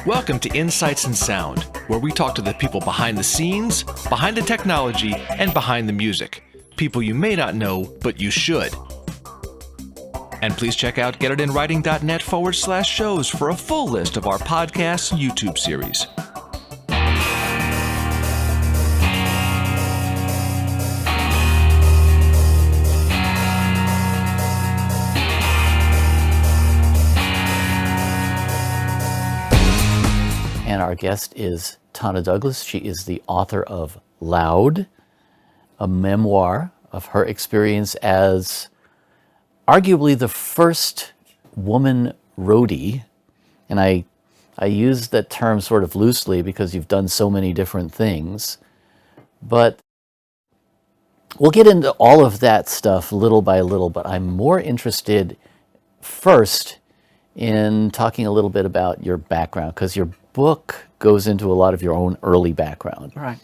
Welcome to Insights in Sound, where we talk to the people behind the scenes, behind the technology, and behind the music. People you may not know, but you should. And please check out getitinwriting.net/shows for a full list of our podcasts and YouTube series. And our guest is Tana Douglas. She is the author of Loud, a memoir of her experience as arguably the first woman roadie. And I use that term sort of loosely because you've done so many different things. But we'll get into all of that stuff little by little, but I'm more interested first in talking a little bit about your background, because your book goes into a lot of your own early background. Right.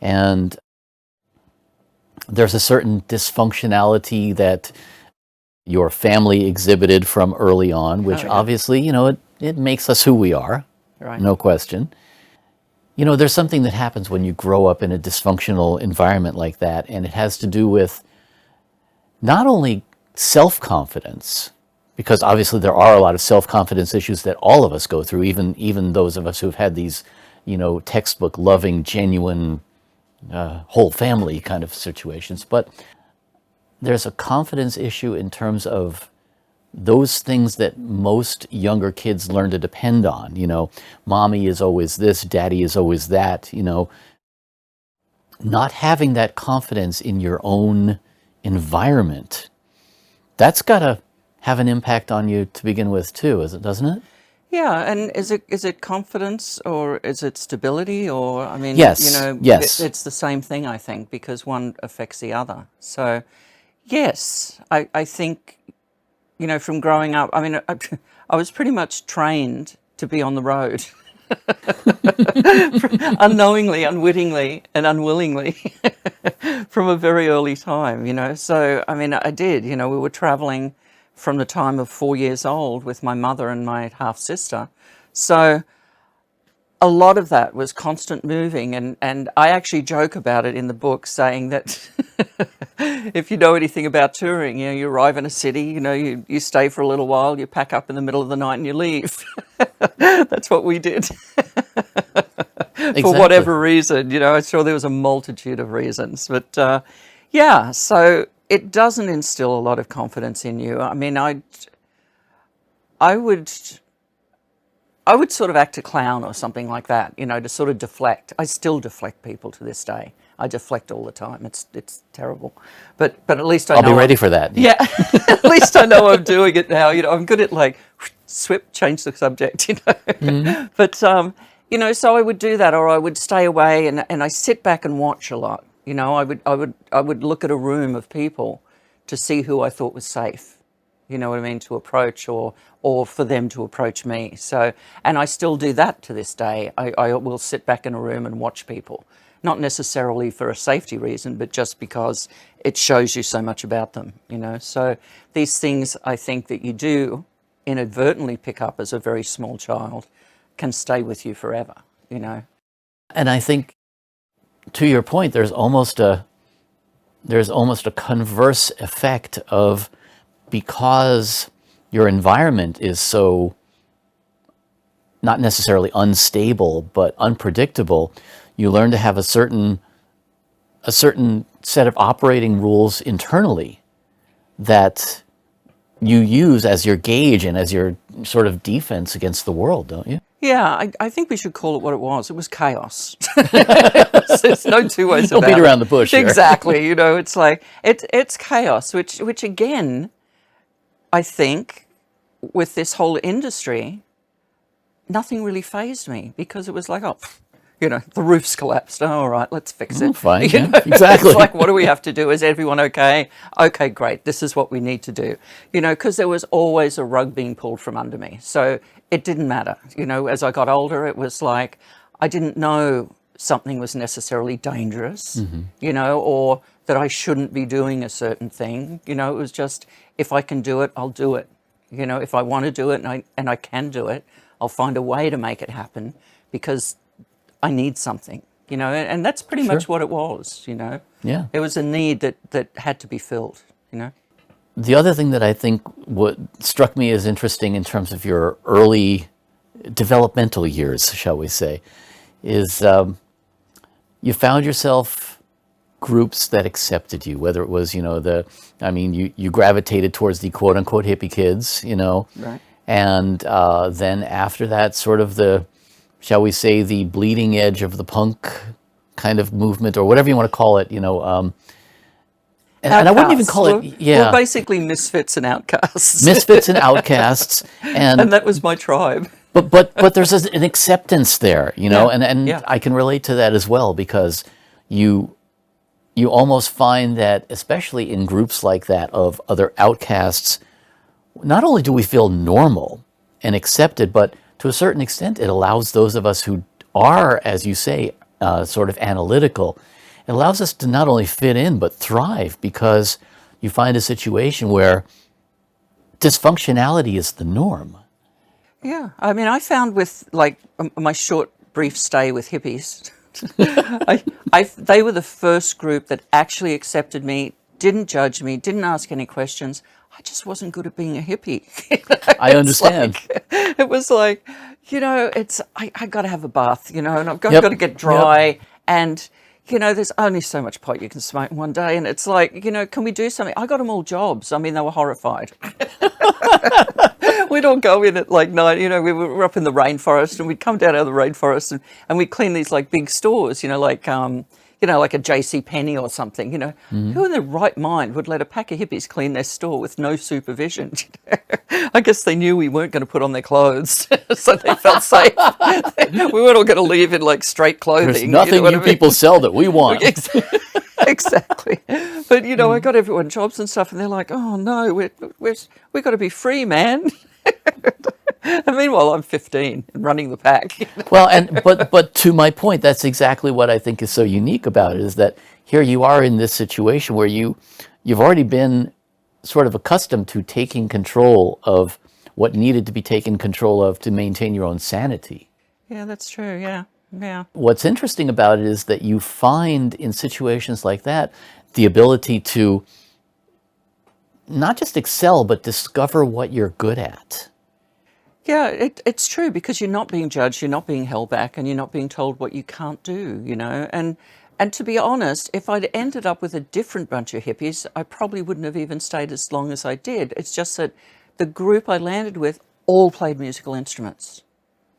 And there's a certain dysfunctionality that your family exhibited from early on, which obviously, it makes us who we are, Right. No question. There's something that happens when you grow up in a dysfunctional environment like that, and it has to do with not only self-confidence, because obviously there are a lot of self-confidence issues that all of us go through, even those of us who've had these, textbook loving, genuine, whole family kind of situations. But there's a confidence issue in terms of those things that most younger kids learn to depend on. Mommy is always this, daddy is always that. Not having that confidence in your own environment, that's got to have an impact on you to begin with too, doesn't it? Yeah, and is it confidence or is it stability, or Yes. Yes. It's the same thing, I think, because one affects the other. So yes, I think from growing up, I was pretty much trained to be on the road. Unknowingly, unwittingly, and unwillingly from a very early time, So I did, we were traveling from the time of 4 years old with my mother and my half-sister. So a lot of that was constant moving, and I actually joke about it in the book, saying that if you know anything about touring, you arrive in a city, you stay for a little while, you pack up in the middle of the night and you leave. That's what we did. Exactly. For whatever reason, I'm sure there was a multitude of reasons, but so it doesn't instill a lot of confidence in you. I would sort of act a clown or something like that, to sort of deflect. I still deflect people to this day. I deflect all the time. It's terrible, but at least I'll be ready for that. Yeah, at least I know I'm doing it now. I'm good at change the subject. Mm-hmm. But so I would do that, or I would stay away and I sit back and watch a lot. I would look at a room of people to see who I thought was safe. To approach or for them to approach me. So, and I still do that to this day. I will sit back in a room and watch people, not necessarily for a safety reason, but just because it shows you so much about them, So these things I think that you do inadvertently pick up as a very small child can stay with you forever, And I think, to your point, there's almost a converse effect of, because your environment is so not necessarily unstable but unpredictable, you learn to have a certain set of operating rules internally that you use as your gauge and as your sort of defense against the world, don't you? Yeah, I think we should call it what it was. It was chaos. There's no two ways about it. Don't beat around the bush here. Exactly. It's like, it's chaos, which again, I think with this whole industry, nothing really fazed me, because it was like, the roof's collapsed. Oh, all right, let's fix it. Fine, exactly. It's like, what do we have to do? Is everyone okay? Okay, great. This is what we need to do. Because there was always a rug being pulled from under me. So it didn't matter. As I got older, it was like, I didn't know something was necessarily dangerous, or that I shouldn't be doing a certain thing. It was just, if I can do it, I'll do it. If I want to do it and I can do it, I'll find a way to make it happen because I need something, you know, and that's pretty much what it was, you know. Yeah. It was a need that had to be filled, you know. The other thing that I think what struck me as interesting in terms of your early developmental years, shall we say, is you found yourself groups that accepted you, whether it was, you know, you gravitated towards the quote unquote hippie kids, you know, Right. and then after that, sort of shall we say, the bleeding edge of the punk kind of movement, or whatever you want to call it, you know. And I wouldn't even call it, We're basically misfits and outcasts. Misfits and outcasts, and that was my tribe. But there's an acceptance there, you know, and Yeah. I can relate to that as well, because you almost find that, especially in groups like that of other outcasts, not only do we feel normal and accepted, but to a certain extent, it allows those of us who are, as you say, sort of analytical, it allows us to not only fit in, but thrive, because you find a situation where dysfunctionality is the norm. Yeah, I mean, I found with like my short, brief stay with hippies, they were the first group that actually accepted me, didn't judge me, didn't ask any questions. I just wasn't good at being a hippie. I understand. It was like, you know, I got to have a bath, you know, and I've got to get dry, and you know, there's only so much pot you can smoke in one day, and it's like, you know, can we do something? I got them all jobs. I mean, they were horrified. We'd all go in at like night, you know, we were up in the rainforest, and we'd come down out of the rainforest and we'd clean these like big stores, you know, like a J.C. Penney or something, you know. Who in their right mind would let a pack of hippies clean their store with no supervision? You know? I guess they knew we weren't going to put on their clothes, so they felt safe. We weren't all going to leave in like straight clothing. There's nothing you know people sell that we want. Exactly. But, you know, I got everyone jobs and stuff, and they're like, oh, no, we've got to be free, man. And meanwhile, I'm 15 and running the pack. You know? Well, but to my point, that's exactly what I think is so unique about it, is that here you are in this situation where you've already been sort of accustomed to taking control of what needed to be taken control of to maintain your own sanity. Yeah, that's true. Yeah. Yeah. What's interesting about it is that you find in situations like that the ability to not just excel, but discover what you're good at. Yeah, it's true, because you're not being judged, you're not being held back, and you're not being told what you can't do, you know. And to be honest, if I'd ended up with a different bunch of hippies, I probably wouldn't have even stayed as long as I did. It's just that the group I landed with all played musical instruments.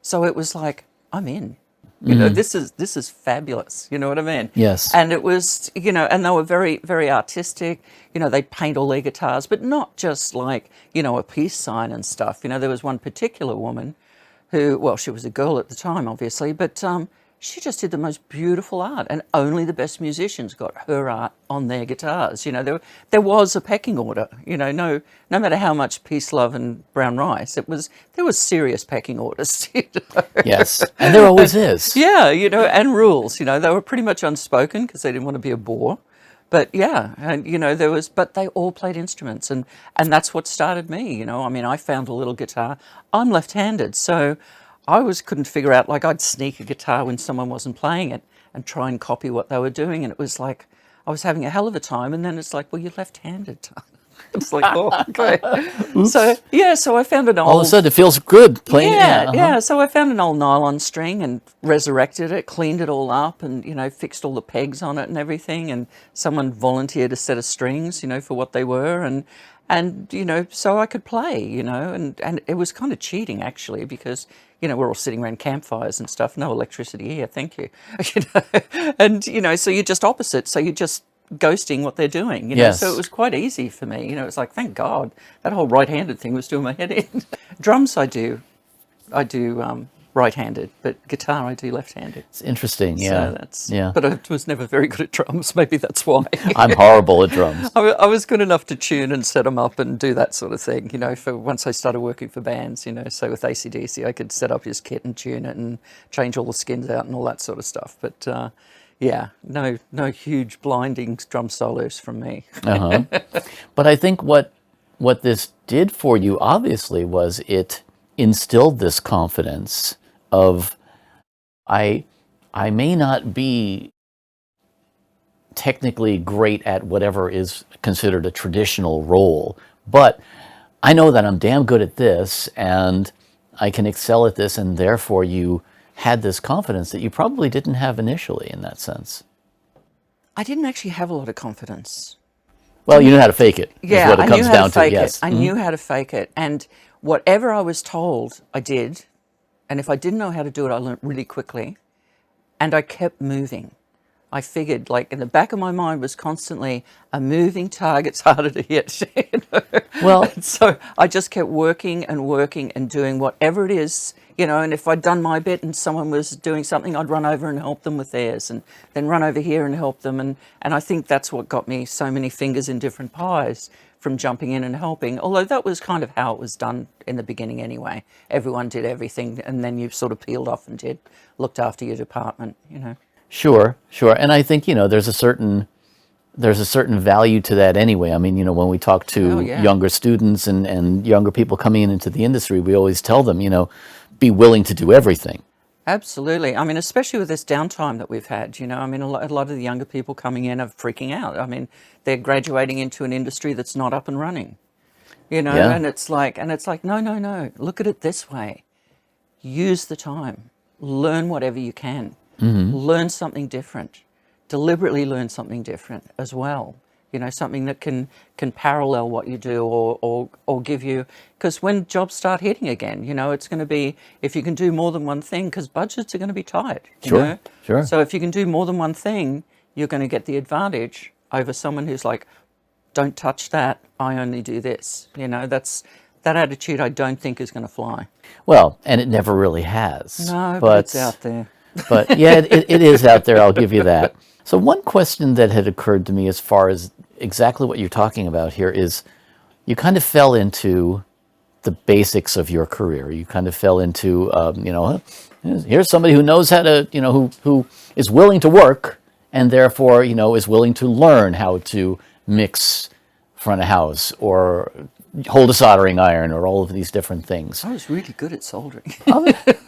So it was like, I'm in. You know, this is fabulous. You know what I mean? Yes. And it was, you know, and they were very, very artistic. You know, they'd paint all their guitars, but not just like, you know, a peace sign and stuff. You know, there was one particular woman who, well, she was a girl at the time, obviously, but she just did the most beautiful art, and only the best musicians got her art on their guitars. You know, there was a pecking order. You know, no matter how much peace, love, and brown rice, there was serious pecking orders. You know? Yes, and there always is. Yeah, you know, and rules. You know, they were pretty much unspoken because they didn't want to be a bore. But yeah, and you know, but they all played instruments, and that's what started me. You know, I mean, I found a little guitar. I'm left-handed, so I couldn't figure out, like, I'd sneak a guitar when someone wasn't playing it and try and copy what they were doing. And it was like, I was having a hell of a time. And then it's like, well, you're left-handed. It's like, oh, okay. So I found an old... All of a sudden, it feels good playing. Yeah. So I found an old nylon string and resurrected it, cleaned it all up, and, you know, fixed all the pegs on it and everything. And someone volunteered a set of strings, you know, for what they were. And you know, so I could play, you know, and it was kind of cheating, actually, because, you know, we're all sitting around campfires and stuff. No electricity here, thank you. You know? And, you know, so you're just opposite. So you're just ghosting what they're doing, you know. Yes. So it was quite easy for me. You know, it's like, thank God, that whole right-handed thing was doing my head in. Drums I do right-handed, but guitar I do left-handed. It's interesting, yeah. So but I was never very good at drums. Maybe that's why. I'm horrible at drums. I was good enough to tune and set them up and do that sort of thing, you know, for once I started working for bands, you know. So with AC/DC, I could set up his kit and tune it and change all the skins out and all that sort of stuff. But yeah, no huge blinding drum solos from me. But I think what this did for you, obviously, was it instilled this confidence of, I may not be technically great at whatever is considered a traditional role, but I know that I'm damn good at this and I can excel at this, and therefore you had this confidence that you probably didn't have initially in that sense. I didn't actually have a lot of confidence. Well, you knew how to fake it, is Yeah, what it I knew comes how to down to, fake yes. it. I knew how to fake it. And whatever I was told, I did. And if I didn't know how to do it, I learned really quickly. And I kept moving. I figured, like, in the back of my mind was constantly, a moving target's harder to hit. You know? Well, And so I just kept working and doing whatever it is, you know, and if I'd done my bit and someone was doing something, I'd run over and help them with theirs, and then run over here and help them. And I think that's what got me so many fingers in different pies from jumping in and helping. Although that was kind of how it was done in the beginning anyway. Everyone did everything, and then you sort of peeled off and looked after your department, you know. sure, sure. And I think, there's a certain value to that anyway. I mean, when we talk to Oh, yeah. younger students and younger people coming into the industry, we always tell them, be willing to do everything. Absolutely. I mean, especially with this downtime that we've had, you know, I mean, a lot of the younger people coming in are freaking out. I mean, they're graduating into an industry that's not up and running, you know, Yeah. and it's like, no, look at it this way. Use the time, learn whatever you can, learn something different, deliberately learn something different as well. You know, something that can parallel what you do, or give you, because when jobs start hitting again, you know, it's going to be, if you can do more than one thing, because budgets are going to be tight. You Sure, know? sure. So if you can do more than one thing, you're going to get the advantage over someone who's like, don't touch that, I only do this. You know, that attitude I don't think is going to fly. Well, and it never really has. No, but it's out there. But yeah, it is out there, I'll give you that. So one question that had occurred to me as far as exactly what you're talking about here is, you kind of fell into the basics of your career. You kind of fell into, here's somebody who knows how to, who is willing to work, and therefore, is willing to learn how to mix front of house or hold a soldering iron or all of these different things. I was really good at soldering.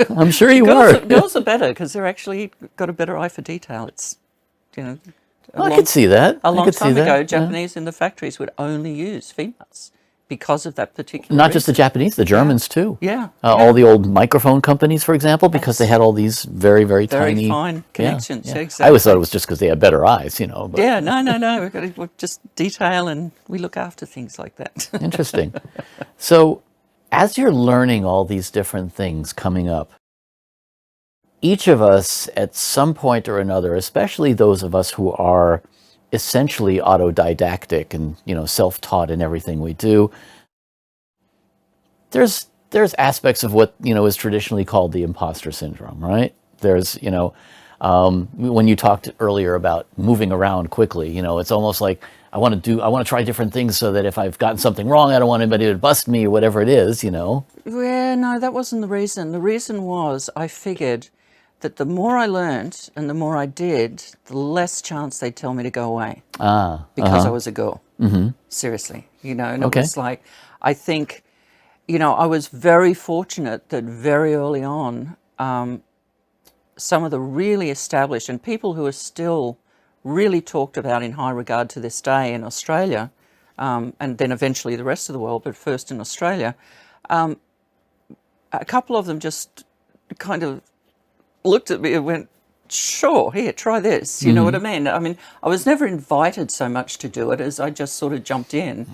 I'm sure you were. Girls are better because they're actually got a better eye for detail. It's, you know, I could see that. a long time ago, Yeah. Japanese in the factories would only use females because of that particular Not just the reason. Japanese, the Germans too. Yeah, All the old microphone companies, for example, because they had all these very, very, very tiny fine connections. Yeah. Yeah, I exactly. always thought it was just because they had better eyes, But Yeah, no. We're just detail, and we look after things like that. Interesting. So, as you're learning all these different things coming up, each of us at some point or another, especially those of us who are essentially autodidactic and, self-taught in everything we do, there's aspects of what, is traditionally called the imposter syndrome, right? There's, when you talked earlier about moving around quickly, it's almost like I want to try different things so that if I've gotten something wrong, I don't want anybody to bust me or whatever it is, Yeah, no, that wasn't the reason. The reason was I figured that the more I learned and the more I did, the less chance they'd tell me to go away because I was a girl. Mm-hmm. Seriously, and Okay. it was like, I think, I was very fortunate that very early on, some of the really established and people who are still really talked about in high regard to this day in Australia, and then eventually the rest of the world, but first in Australia, a couple of them just kind of looked at me and went, sure, here, try this. You know what I mean? I mean, I was never invited so much to do it as I just sort of jumped in.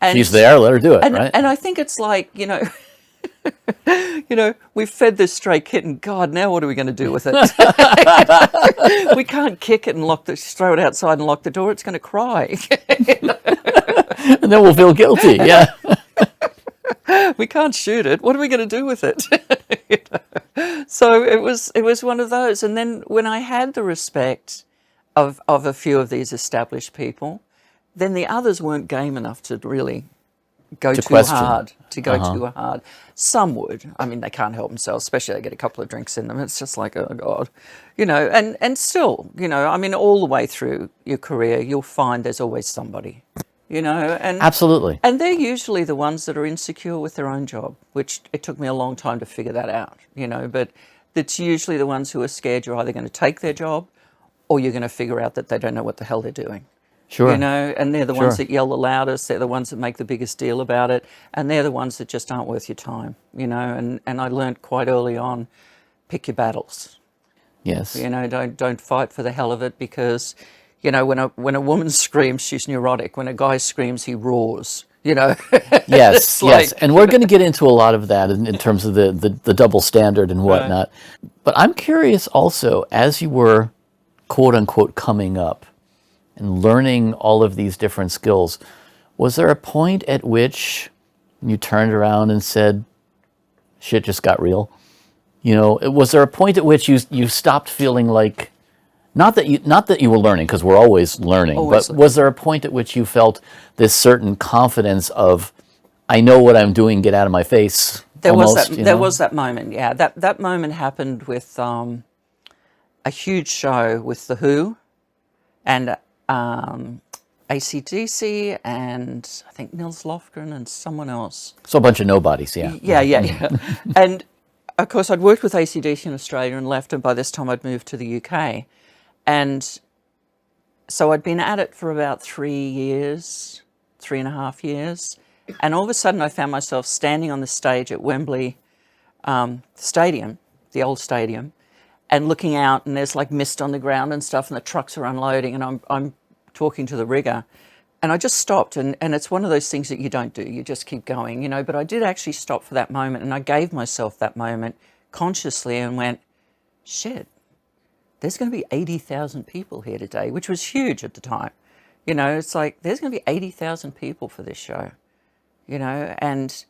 And, She's there, let her do it, right? And I think it's like, we've fed this stray kitten. God, now what are we going to do with it? We can't kick it and throw it outside and lock the door. It's going to cry. And then we'll feel guilty, yeah. We can't shoot it. What are we going to do with it? So it was one of those. And then when I had the respect of a few of these established people, then the others weren't game enough to really go too question. hard. Too hard. Some would. I mean, they can't help themselves, especially they get a couple of drinks in them. It's just like, oh God, and still, I mean, all the way through your career, you'll find there's always somebody you know, Absolutely. and they're usually the ones that are insecure with their own job, which it took me a long time to figure that out, you know, but it's usually the ones who are scared you're either going to take their job or you're going to figure out that they don't know what the hell they're doing. Sure. You know, and they're the ones Sure. that yell the loudest, they're the ones that make the biggest deal about it, and they're the ones that just aren't worth your time, you know, and I learned quite early on, pick your battles. Yes. You know, don't fight for the hell of it, because, you know, when a woman screams, she's neurotic. When a guy screams, he roars. You know. Yes, yes, and we're going to get into a lot of that in terms of the double standard and whatnot. Right. But I'm curious also, as you were, quote unquote, coming up and learning all of these different skills, was there a point at which you turned around and said, "Shit just got real"? You know, was there a point at which you stopped feeling like, not that you were learning, because we're always learning, but was there a point at which you felt this certain confidence of, I know what I'm doing, get out of my face? There was that moment, yeah. That moment happened with a huge show with The Who and AC/DC and I think Nils Lofgren and someone else. So a bunch of nobodies, yeah. Yeah. And of course I'd worked with AC/DC in Australia and left, and by this time I'd moved to the UK. And so I'd been at it for about 3.5 years. And all of a sudden I found myself standing on the stage at Wembley Stadium, the old stadium, and looking out, and there's like mist on the ground and stuff, and the trucks are unloading, and I'm talking to the rigger. And I just stopped, and it's one of those things that you don't do. You just keep going, you know. But I did actually stop for that moment, and I gave myself that moment consciously and went, shit. There's going to be 80,000 people here today, which was huge at the time. You know, it's like, there's going to be 80,000 people for this show, you know, and,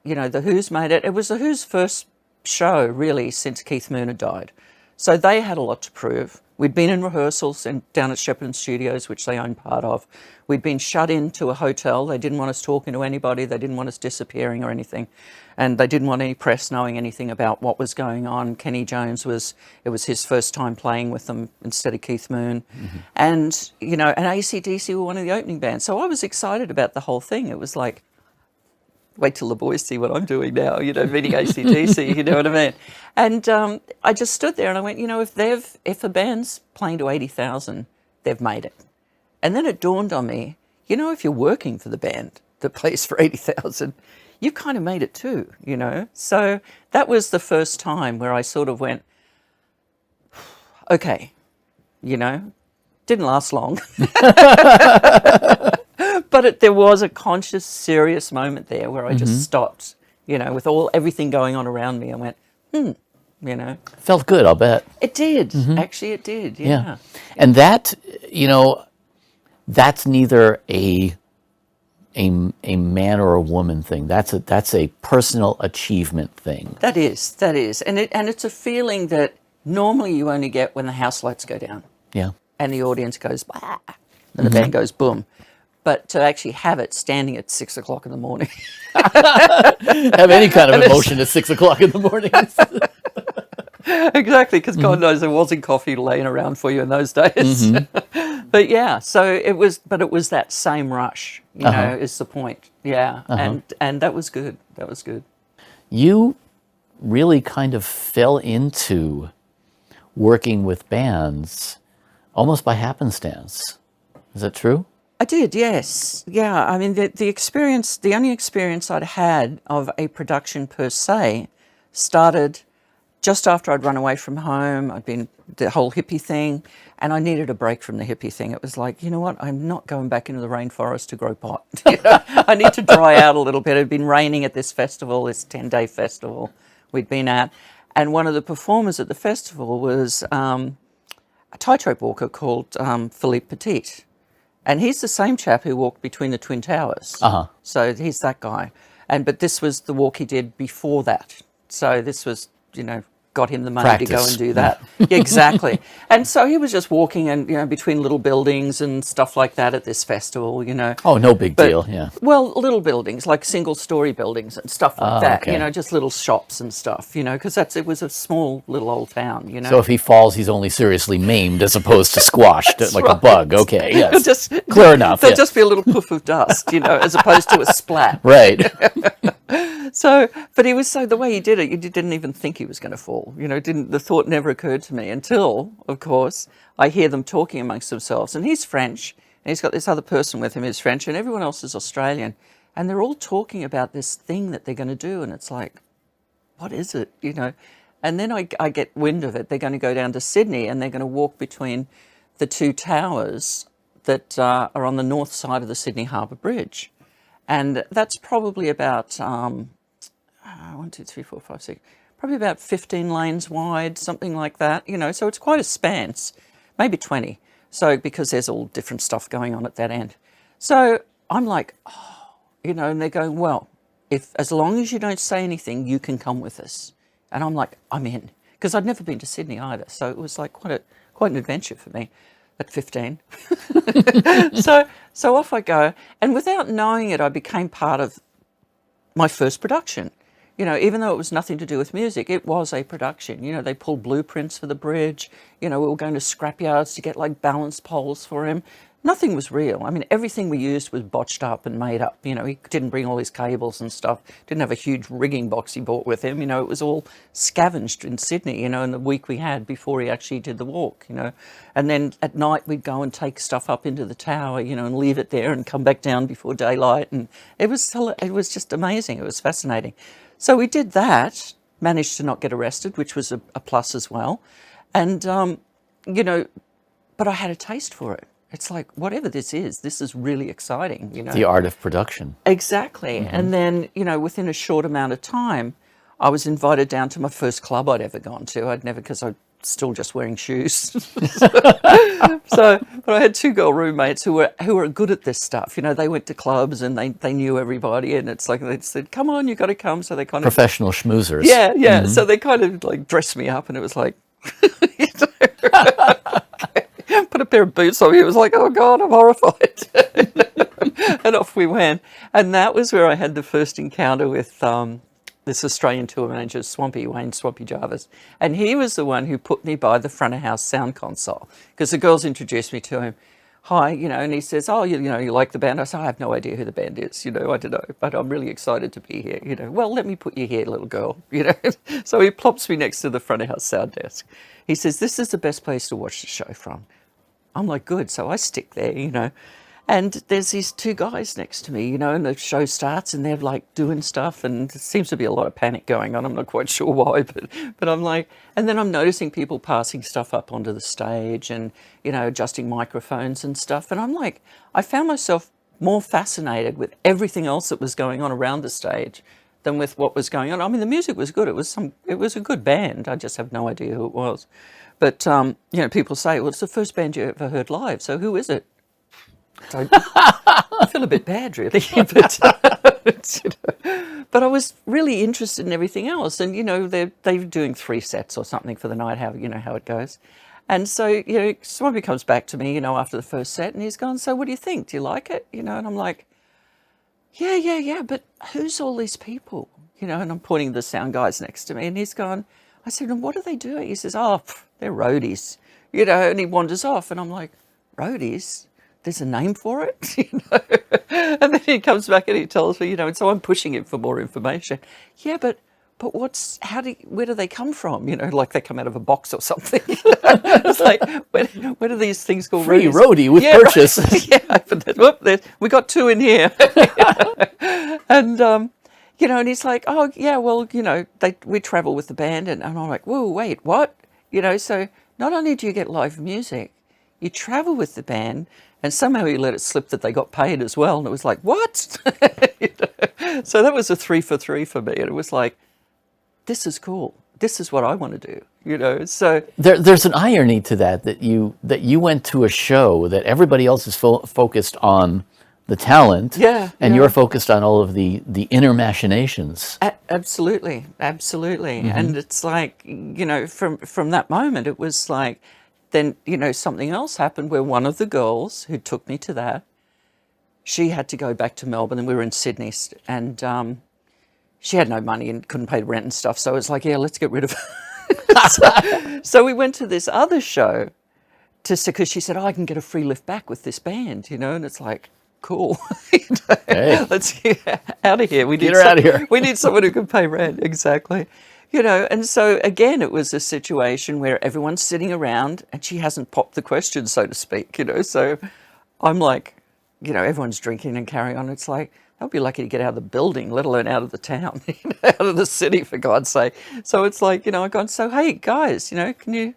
you know, The Who's made it. It was The Who's first show, really, since Keith Moon had died. So they had a lot to prove. We'd been in rehearsals down at Shepperton Studios, which they owned part of. We'd been shut into a hotel. They didn't want us talking to anybody. They didn't want us disappearing or anything. And they didn't want any press knowing anything about what was going on. Kenny Jones it was his first time playing with them instead of Keith Moon. Mm-hmm. And, you know, and AC/DC were one of the opening bands. So I was excited about the whole thing. It was like, wait till the boys see what I'm doing now, you know, meeting AC/DC, you know what I mean? And I just stood there and I went, you know, if a band's playing to 80,000, they've made it. And then it dawned on me, you know, if you're working for the band that plays for 80,000, you've kind of made it too, you know? So that was the first time where I sort of went, okay, you know, didn't last long. But there was a conscious, serious moment there where I just stopped, you know, with everything going on around me. I went, you know. Felt good, I'll bet. It did. Mm-hmm. Actually, it did, yeah. And that, you know, that's neither a man or a woman thing. That's a personal achievement thing. That is. And it's a feeling that normally you only get when the house lights go down. Yeah. And the audience goes, bah, and the band goes, boom. But to actually have it standing at 6 o'clock in the morning. Have any kind of emotion at 6 o'clock in the morning. Exactly, because God knows there wasn't coffee laying around for you in those days. But yeah, so it was that same rush, you know, is the point. Yeah, and that was good. That was good. You really kind of fell into working with bands almost by happenstance. Is that true? I did, yes. Yeah, I mean, the only experience I'd had of a production per se started just after I'd run away from home. I'd been the whole hippie thing, and I needed a break from the hippie thing. It was like, you know what, I'm not going back into the rainforest to grow pot. You know? I need to dry out a little bit. It had been raining at this festival, this 10-day festival we'd been at, and one of the performers at the festival was a tightrope walker called Philippe Petit. And he's the same chap who walked between the Twin Towers. So he's that guy. But this was the walk he did before that. So this was, you know, got him the money to go Practice. and do that. Yeah, exactly. And so he was just walking and, between little buildings and stuff like that at this festival, Oh, no big deal. Yeah. Well, little buildings, like single-story buildings and stuff like that, okay. just little shops and stuff, because it was a small little old town, So if he falls, he's only seriously maimed as opposed to squashed like a right. bug. Okay, yes. Just Clear enough. There'll Yeah. just be a little poof of dust, as opposed to a splat. Right. So, but he was the way he did it, you didn't even think he was going to fall. The thought never occurred to me until, of course, I hear them talking amongst themselves. And he's French, and he's got this other person with him who's French, and everyone else is Australian. And they're all talking about this thing that they're going to do, and it's like, what is it, And then I get wind of it. They're going to go down to Sydney, and they're going to walk between the two towers that are on the north side of the Sydney Harbour Bridge. And that's probably about 1, 2, 3, 4, 5, 6, probably about 15 lanes wide, something like that, so it's quite a span, maybe 20. So, because there's all different stuff going on at that end. So I'm like, and they're going, well, as long as you don't say anything, you can come with us. And I'm like, I'm in. Because I'd never been to Sydney either. So it was like quite an adventure for me at 15. So off I go. And without knowing it, I became part of my first production. Even though it was nothing to do with music, it was a production. They pulled blueprints for the bridge. We were going to scrapyards to get like balance poles for him. Nothing was real. I mean, everything we used was botched up and made up. He didn't bring all his cables and stuff. Didn't have a huge rigging box he brought with him. It was all scavenged in Sydney, in the week we had before he actually did the walk, And then at night we'd go and take stuff up into the tower, and leave it there and come back down before daylight. And it was just amazing. It was fascinating. So we did that, managed to not get arrested, which was a plus as well. And, but I had a taste for it. It's like, whatever this is really exciting, The art of production. Exactly. Mm-hmm. And then, within a short amount of time, I was invited down to my first club I'd ever gone to. Because I'm still just wearing shoes. But I had 2 girl roommates who were good at this stuff. They went to clubs and they knew everybody, and it's like they said, "Come on, you got to come." So they kind of professional schmoozers. Yeah. Mm-hmm. So they kind of like dressed me up, and it was like, put a pair of boots on me. It was like, oh God, I'm horrified. And off we went. And that was where I had the first encounter with this Australian tour manager, Wayne Swampy Jarvis. And he was the one who put me by the front of house sound console, because the girls introduced me to him. Hi, and he says, oh, you like the band? I said, I have no idea who the band is, I don't know, but I'm really excited to be here, Well, let me put you here, little girl, So he plops me next to the front of house sound desk. He says, this is the best place to watch the show from. I'm like, good. So I stick there, and there's these 2 guys next to me, and the show starts and they're like doing stuff, and there seems to be a lot of panic going on. I'm not quite sure why, but I'm like, and then I'm noticing people passing stuff up onto the stage and, adjusting microphones and stuff. And I'm like, I found myself more fascinated with everything else that was going on around the stage than with what was going on. I mean, the music was good. It was a good band. I just have no idea who it was. But, people say, well, it's the first band you ever heard live. So who is it? So I feel a bit bad, really. But I was really interested in everything else. And, they're doing 3 sets or something for the night, how it goes. And so, somebody comes back to me, after the first set, and he's gone, so what do you think? Do you like it? And I'm like, yeah, but who's all these people? And I'm pointing to the sound guys next to me, and he's gone, I said, and what are they doing? He says, they're roadies, and he wanders off, and I'm like, roadies? There's a name for it, And then he comes back and he tells me, and so I'm pushing him for more information. Yeah, but where do they come from? Like they come out of a box or something. It's like, where do these things called free roadies? roadie with purchase? Right. We got 2 in here. And, and he's like, oh, yeah, well, we travel with the band. And I'm like, whoa, wait, what? So not only do you get live music, you travel with the band, and somehow he let it slip that they got paid as well. And it was like, what? So that was a 3 for 3 for me. And it was like, this is cool. This is what I want to do, So there's an irony to that you went to a show that everybody else is focused on the talent, Yeah, and yeah. you're focused on all of the inner machinations. Absolutely, absolutely. And it's like, from that moment, it was like, then, something else happened where one of the girls who took me to that, she had to go back to Melbourne, and we were in Sydney, and she had no money and couldn't pay the rent and stuff. So it's like, yeah, let's get rid of her. So we went to this other show because she said, oh, I can get a free lift back with this band, and it's like, cool. Hey. Let's get out of here. Get her out of here. We need someone who can pay rent. Exactly. And so again, it was a situation where everyone's sitting around and she hasn't popped the question, so to speak, So I'm like, everyone's drinking and carrying on. It's like, they'll be lucky to get out of the building, let alone out of the town, out of the city, for God's sake. So it's like, I've gone, so, hey, guys, can you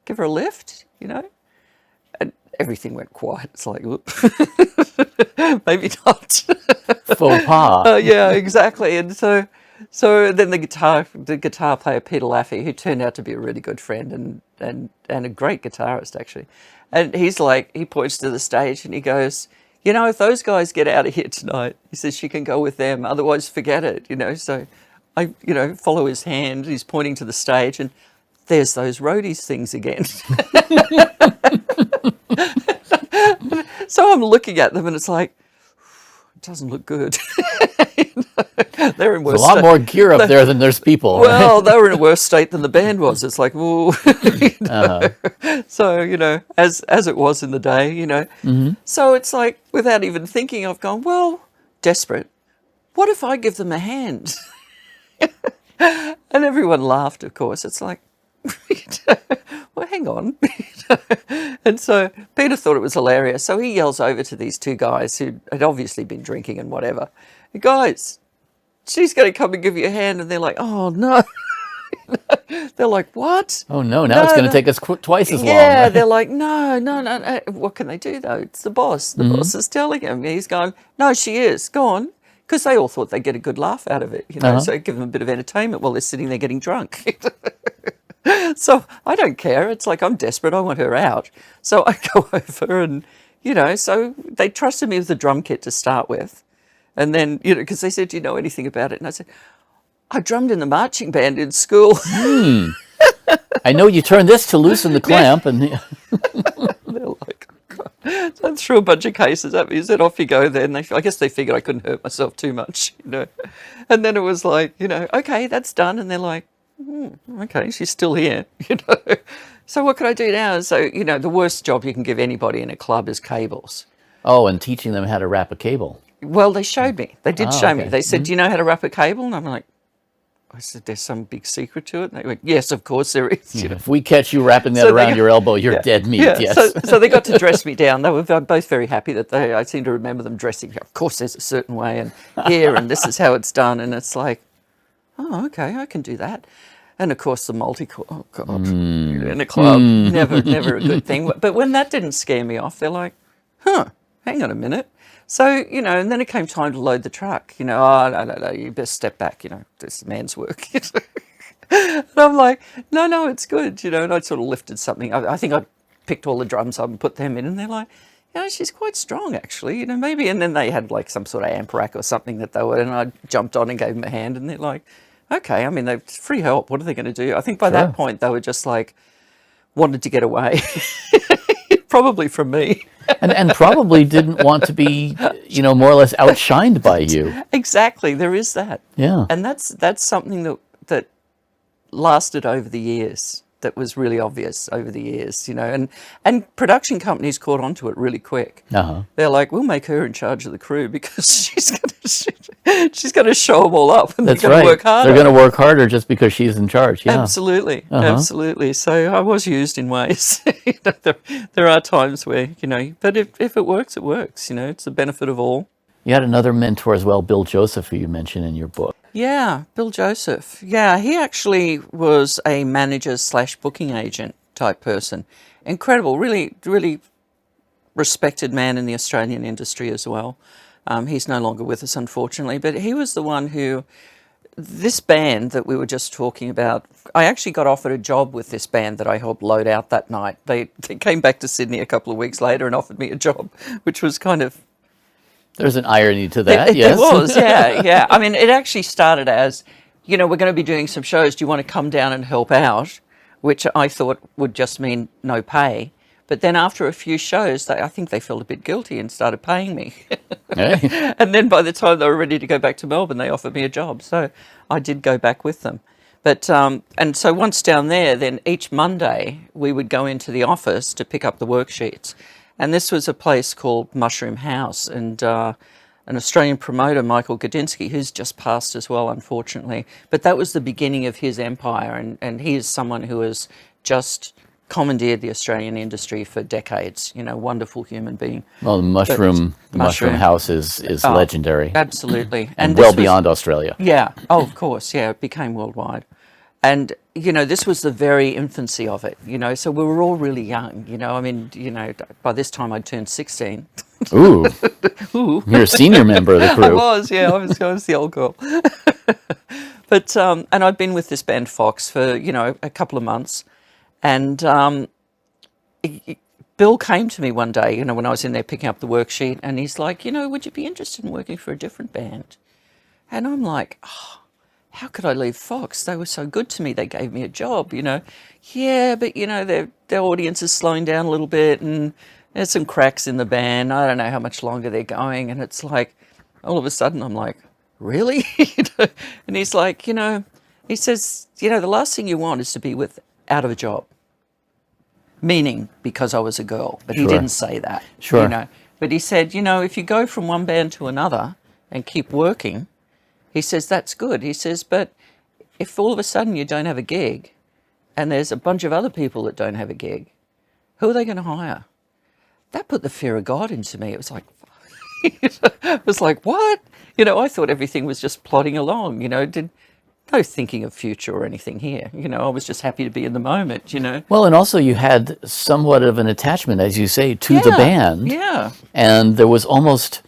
give her a lift, And everything went quiet. It's like, whoop. Maybe not. Faux pas. Yeah, exactly. And so then the guitar player, Peter Laffey, who turned out to be a really good friend and a great guitarist, actually. And he's like, he points to the stage and he goes, if those guys get out of here tonight, he says, she can go with them. Otherwise, forget it, So I, follow his hand. He's pointing to the stage and there's those roadies things again. So I'm looking at them and it's like, it doesn't look good. They're in worse There's a lot more gear up there than there's people. Well, they were in a worse state than the band was. It's like, whoa. So, as it was in the day, So it's like, without even thinking, I've gone, well, desperate. What if I give them a hand? And everyone laughed, of course. It's like, well, hang on. And so Peter thought it was hilarious. So he yells over to these two guys who had obviously been drinking and whatever. Guys, she's going to come and give you a hand. And they're like, oh, no. They're like, what? Oh, no, now it's going to take us twice as long. Yeah, they're like, no. What can they do, though? It's the boss. The boss is telling him. He's going, no, she is. Go on. Because they all thought they'd get a good laugh out of it, so give them a bit of entertainment while they're sitting there getting drunk. So I don't care. It's like, I'm desperate. I want her out. So I go over and, so they trusted me with the drum kit to start with. And then, because they said, do you know anything about it? And I said, I drummed in the marching band in school. I know you turned this to loosen the clamp. And they're like, oh, God. So I threw a bunch of cases at me. He said, off you go then. I guess they figured I couldn't hurt myself too much, And then it was like, okay, that's done. And they're like, okay, she's still here, So what can I do now? So, the worst job you can give anybody in a club is cables. Oh, and teaching them how to wrap a cable. Well, they showed me. They did show me. Okay. They said, do you know how to wrap a cable? And I'm like, I said, there's some big secret to it. And they went, yes, of course there is. If we catch you wrapping that around your elbow, you're dead meat, yes. So they got to dress me down. They were both very happy that I seem to remember them dressing me. Of course, there's a certain way and here, and this is how it's done. And it's like, oh, okay, I can do that. And of course, the multi-core, oh God, in a club, never a good thing. But when that didn't scare me off, they're like, hang on a minute. So, and then it came time to load the truck. Oh, no, you best step back, this is man's work. And I'm like, no, it's good, and I sort of lifted something. I think I picked all the drums up and put them in, and they're like, she's quite strong, actually, maybe. And then they had like some sort of amp rack or something that they were, and I jumped on and gave them a hand, and they're like, okay, I mean, they've free help. What are they going to do? I think by that point, they were just like, wanted to get away. Probably from me. and probably didn't want to be, more or less outshined by you. Exactly. There is that. Yeah. And that's something that lasted over the years. That was really obvious over the years, and production companies caught on to it really quick. They're like, we'll make her in charge of the crew because she's going to show them all up, and That's they're going to work harder. They're going to work harder just because she's in charge. Yeah, absolutely. So I was used in ways. There are times where but if it works, it works. It's the benefit of all. You had another mentor as well, Bill Joseph, who you mentioned in your book. Yeah, Bill Joseph. Yeah, he actually was a manager/booking agent type person. Incredible, really, really respected man in the Australian industry as well. He's no longer with us, unfortunately, but he was the one who, this band that we were just talking about, I actually got offered a job with this band that I helped load out that night. They came back to Sydney a couple of weeks later and offered me a job, which was kind of There's an irony to that, It yes. was, yeah, yeah. I mean, it actually started as, we're going to be doing some shows. Do you want to come down and help out? Which I thought would just mean no pay. But then after a few shows, I think they felt a bit guilty and started paying me. Hey. And then by the time they were ready to go back to Melbourne, they offered me a job. So I did go back with them. But and so once down there, then each Monday we would go into the office to pick up the worksheets. And this was a place called Mushroom House. And an Australian promoter, Michael Gudinski, who's just passed as well, unfortunately. But that was the beginning of his empire. And he is someone who has just commandeered the Australian industry for decades. Wonderful human being. Well, the Mushroom House is legendary. Absolutely. And well beyond Australia. Yeah. Oh, of course. Yeah, it became worldwide. And, this was the very infancy of it, so we were all really young, I mean, by this time I'd turned 16. Ooh. You're a senior member of the crew. I was, yeah, I was the old girl. But, and I'd been with this band Fox for, a couple of months. And Bill came to me one day, when I was in there picking up the worksheet, and he's like, would you be interested in working for a different band? And I'm like, how could I leave Fox? They were so good to me. They gave me a job, Yeah, but, their audience is slowing down a little bit and there's some cracks in the band. I don't know how much longer they're going. And it's like, all of a sudden I'm like, really? And he's like, he says, the last thing you want is to be out of a job. Meaning because I was a girl. But he didn't say that. Sure. But he said, if you go from one band to another and keep working, he says, that's good. He says, but if all of a sudden you don't have a gig and there's a bunch of other people that don't have a gig, who are they going to hire? That put the fear of God into me. It was like, what? I thought everything was just plodding along, no thinking of future or anything here. I was just happy to be in the moment, Well, and also you had somewhat of an attachment, as you say, to the band. Yeah. And there was almost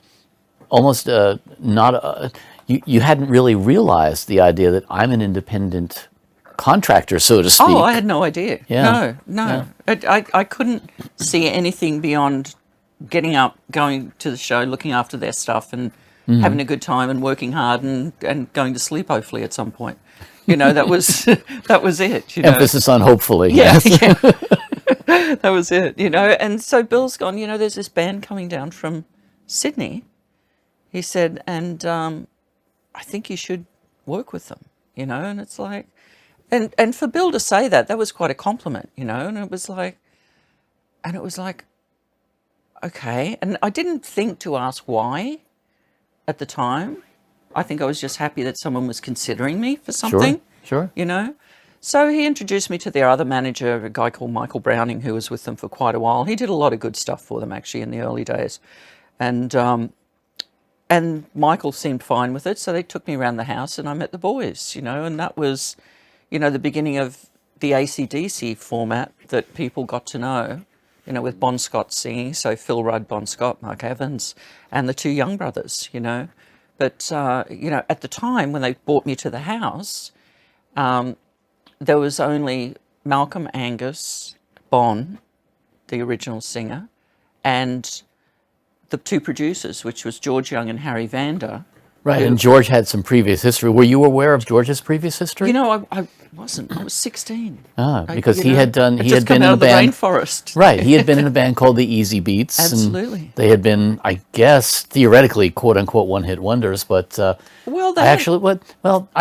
not a... You hadn't really realized the idea that I'm an independent contractor, so to speak. Oh, I had no idea. Yeah. No. Yeah. I couldn't see anything beyond getting up, going to the show, looking after their stuff and having a good time and working hard and going to sleep, hopefully, at some point. That was it. Emphasis on hopefully. Yeah. Yes. Yeah. That was it, And so Bill's gone, there's this band coming down from Sydney, he said, and I think you should work with them, and it's like, and for Bill to say that was quite a compliment, and it was like, okay. And I didn't think to ask why at the time. I think I was just happy that someone was considering me for something. Sure. So he introduced me to their other manager, a guy called Michael Browning, who was with them for quite a while. He did a lot of good stuff for them, actually, in the early days. And Michael seemed fine with it, so they took me around the house and I met the boys, and that was, the beginning of the AC/DC format that people got to know, with Bon Scott singing, so Phil Rudd, Bon Scott, Mark Evans, and the two Young brothers, But, at the time when they brought me to the house, there was only Malcolm Angus, Bon, the original singer, and the two producers, which was George Young and Harry Vander. Right, and George had some previous history. Were you aware of George's previous history? I wasn't. I was 16. Because he had been in a band. The rainforest. Right, he had been in a band called the Easy Beats. Absolutely. And they had been, I guess, theoretically, quote unquote, one-hit wonders. But I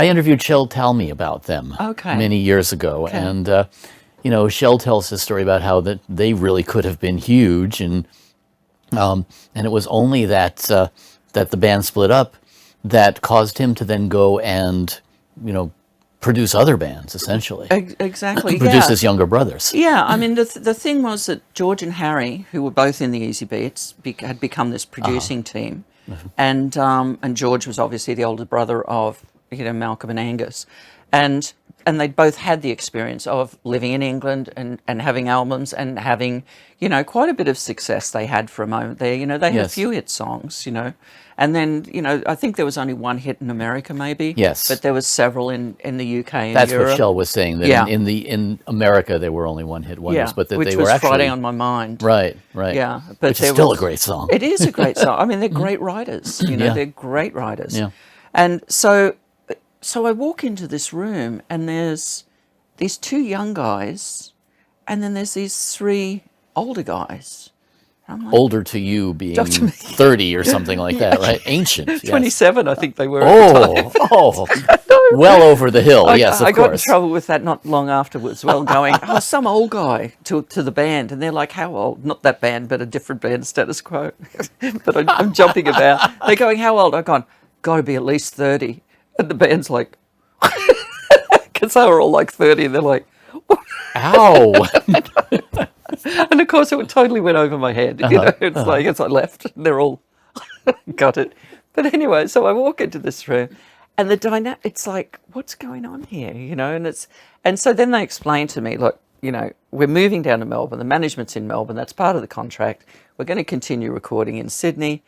interviewed Shell Talmy about them many years ago, and Shell tells his story about how that they really could have been huge, and it was only that the band split up that caused him to then go and, produce other bands, essentially. Exactly, Produce his younger brothers. Yeah, I mean, the thing was that George and Harry, who were both in the Easy Beats, had become this producing team. And George was obviously the older brother of, Malcolm and Angus. And and they'd both had the experience of living in England and having albums and having, quite a bit of success they had for a moment there. They had a Yes. few hit songs, and then, I think there was only one hit in America maybe. Yes. But there was several in the UK and That's Europe. what Shell was saying, that Yeah. in America there were only one-hit wonders, Yeah, but that which they was were actually... Friday on My Mind. Right. Yeah, but Which is there still was- a great song. It is a great song. I mean, they're great writers. Yeah. They're great writers. Yeah. And so I walk into this room, and there's these two young guys, and then there's these three older guys. I'm like, Older to you being To me. 30 or something like that, right? Ancient. Yes. 27, I think they were. At the time. Well over the hill. Yes, of I got in course. trouble with that not long afterwards. Well, going, some old guy to the band, and they're like, how old? Not that band, but a different band, Status Quo. But I'm jumping about. They're going, how old? I've gone, got to be at least 30. And the band's like, because they were all like 30, and they're like, Ow. and of course it totally went over my head. It's like as I left, they're all got it. But anyway, so I walk into this room, and the dynamic, it's like, what's going on here? And so then they explain to me, look, we're moving down to Melbourne. The management's in Melbourne. That's part of the contract. We're going to continue recording in Sydney.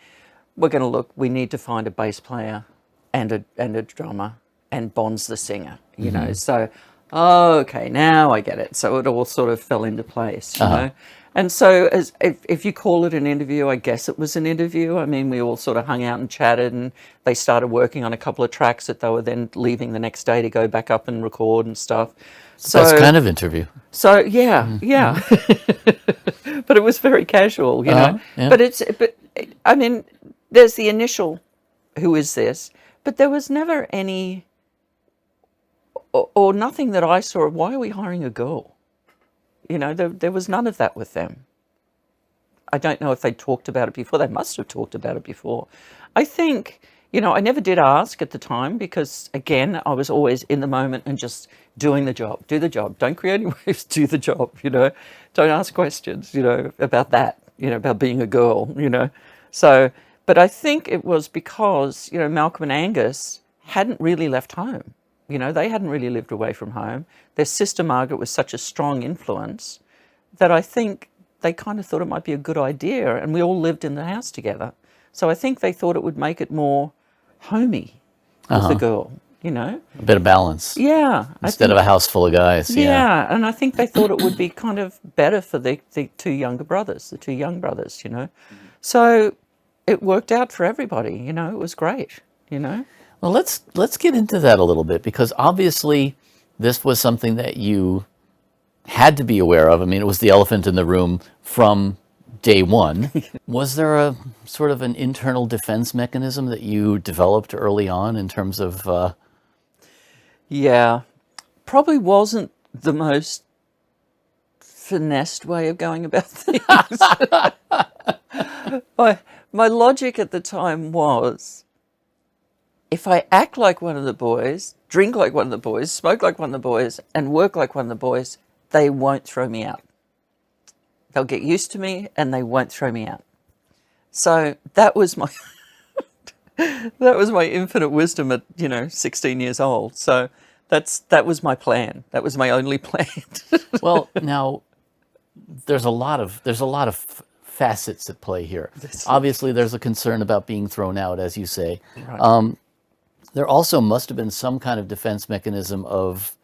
We're going to look. We need to find a bass player and a drummer, and Bond's the singer. So. Okay, now I get it. So it all sort of fell into place, you know. And so if you call it an interview, I guess it was an interview. I mean, we all sort of hung out and chatted, and they started working on a couple of tracks that they were then leaving the next day to go back up and record and stuff. So That's kind of interview. So yeah. But it was very casual, Yeah. But I mean, there's the initial, who is this? But there was never any, or nothing that I saw of, why are we hiring a girl? There was none of that with them. I don't know if they talked about it before. They must have talked about it before. I think, I never did ask at the time because, again, I was always in the moment and just doing the job. Do the job. Don't create any waves. Do the job, Don't ask questions, about that, about being a girl, So, but I think it was because, Malcolm and Angus hadn't really left home. They hadn't really lived away from home. Their sister Margaret was such a strong influence that I think they kind of thought it might be a good idea, and we all lived in the house together. So I think they thought it would make it more homey with the girl, A bit of balance. Yeah. Instead of a house full of guys. Yeah, and I think they thought it would be kind of better for the two young brothers. So it worked out for everybody, it was great, Well, let's get into that a little bit, because obviously this was something that you had to be aware of. I mean, it was the elephant in the room from day one. Was there a sort of an internal defense mechanism that you developed early on in terms of... Yeah, probably wasn't the most finessed way of going about things. My logic at the time was, if I act like one of the boys, drink like one of the boys, smoke like one of the boys, and work like one of the boys, they won't throw me out. They'll get used to me and they won't throw me out. So that was my that was my infinite wisdom at 16 years old. So that was my plan. That was my only plan. Well, now there's a lot of facets at play here. Obviously, there's a concern about being thrown out, as you say. Right. There also must have been some kind of defense mechanism of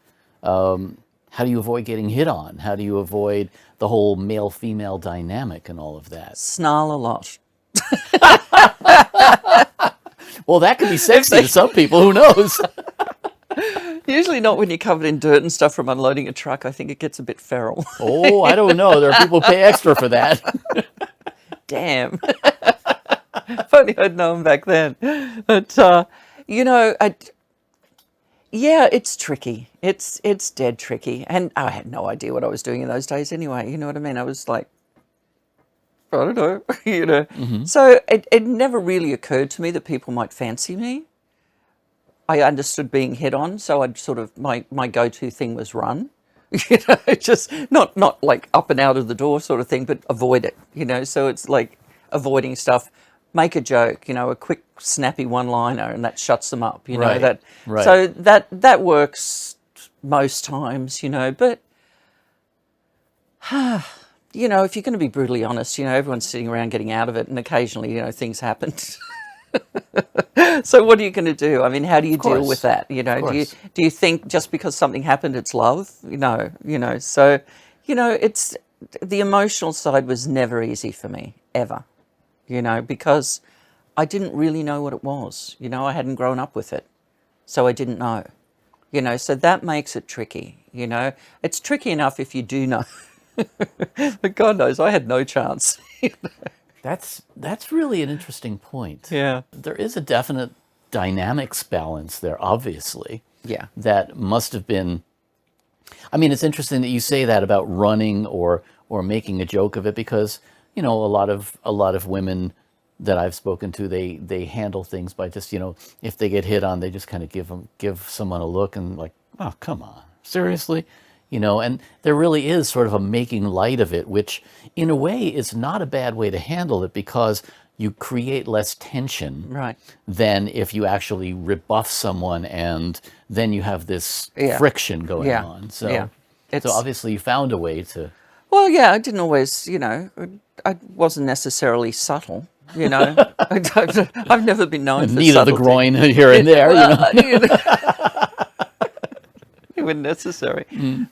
how do you avoid getting hit on? How do you avoid the whole male-female dynamic and all of that? Snarl a lot. Well, that could be sexy to some people. Who knows? Usually not when you're covered in dirt and stuff from unloading a truck. I think it gets a bit feral. Oh, I don't know. There are people who pay extra for that. Damn. If only I'd known back then. But, it's tricky. It's dead tricky. And I had no idea what I was doing in those days anyway. You know what I mean? I was like, I don't know, Mm-hmm. So it never really occurred to me that people might fancy me. I understood being hit on, so I'd sort of, my go-to thing was run. Just not like up and out of the door sort of thing, but avoid it, so it's like avoiding stuff, make a joke, a quick snappy one-liner, and that shuts them up, Right, that. right. So that works most times, but if you're going to be brutally honest, everyone's sitting around getting out of it, and occasionally, things happen. So what are you going to do? I mean, how do you deal with that? Do you think just because something happened, it's love? So, it's the emotional side was never easy for me, ever, because I didn't really know what it was. I hadn't grown up with it, so I didn't know, so that makes it tricky, It's tricky enough if you do know, but God knows I had no chance. That's really an interesting point. Yeah. There is a definite dynamics balance there, obviously. Yeah. That must have been. I mean, it's interesting that you say that about running or making a joke of it, because a lot of women that I've spoken to, they handle things by just, if they get hit on, they just kind of give someone a look and like, oh, come on, seriously. And there really is sort of a making light of it, which in a way is not a bad way to handle it, because you create less tension Right. than if you actually rebuff someone and then you have this friction going on. So, so obviously you found a way to. Well, yeah, I didn't always, I wasn't necessarily subtle, I've never been known for Knee of the subtlety. groin here and there, When necessary.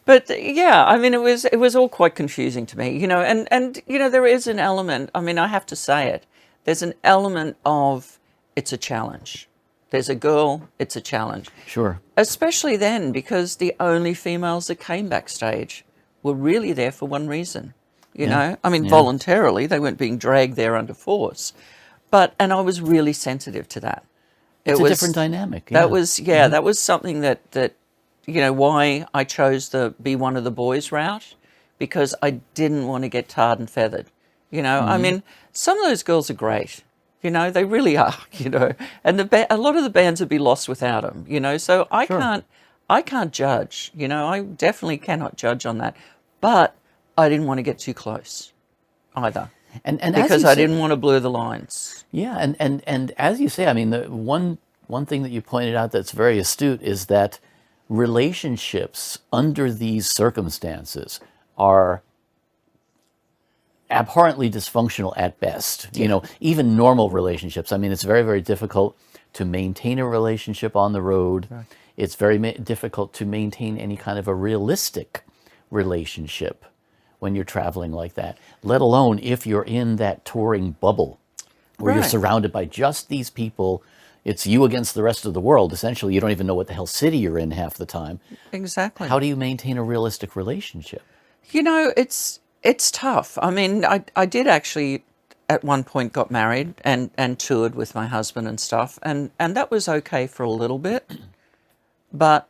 But yeah, I mean, it was all quite confusing to me, and there is an element, I mean, I have to say it, there's an element of it's a challenge. There's a girl, it's a challenge. Sure. Especially then, because the only females that came backstage were really there for one reason, I mean, voluntarily, they weren't being dragged there under force, and I was really sensitive to that. It's a different dynamic. Yeah. That was, that was something that why I chose the be one of the boys route, because I didn't want to get tarred and feathered. I mean, some of those girls are great. They really are. And a lot of the bands would be lost without them. So I can't judge. I definitely cannot judge on that. But I didn't want to get too close either, and because I didn't want to blur the lines. Yeah, and as you say, I mean, the one thing that you pointed out that's very astute is that relationships under these circumstances are abhorrently dysfunctional at best. Even normal relationships. I mean, it's very, very difficult to maintain a relationship on the road. Right. It's very difficult to maintain any kind of a realistic relationship when you're traveling like that, let alone if you're in that touring bubble where you're surrounded by just these people. It's you against the rest of the world. Essentially, you don't even know what the hell city you're in half the time. Exactly. How do you maintain a realistic relationship? It's tough. I mean, I did actually at one point got married and toured with my husband and stuff, and that was okay for a little bit, but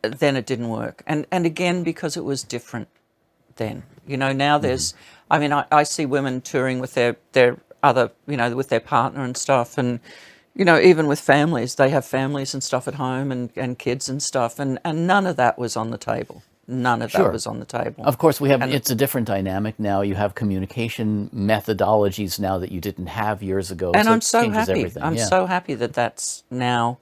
then it didn't work. And again, because it was different then. Now there's, I mean, I see women touring with their other, with their partner and stuff, and even with families, they have families and stuff at home and kids and stuff, and none of that was on the table. None of that was on the table. Of course, it's a different dynamic now. You have communication methodologies now that you didn't have years ago. And so I'm so happy. Everything. I'm so happy that that's now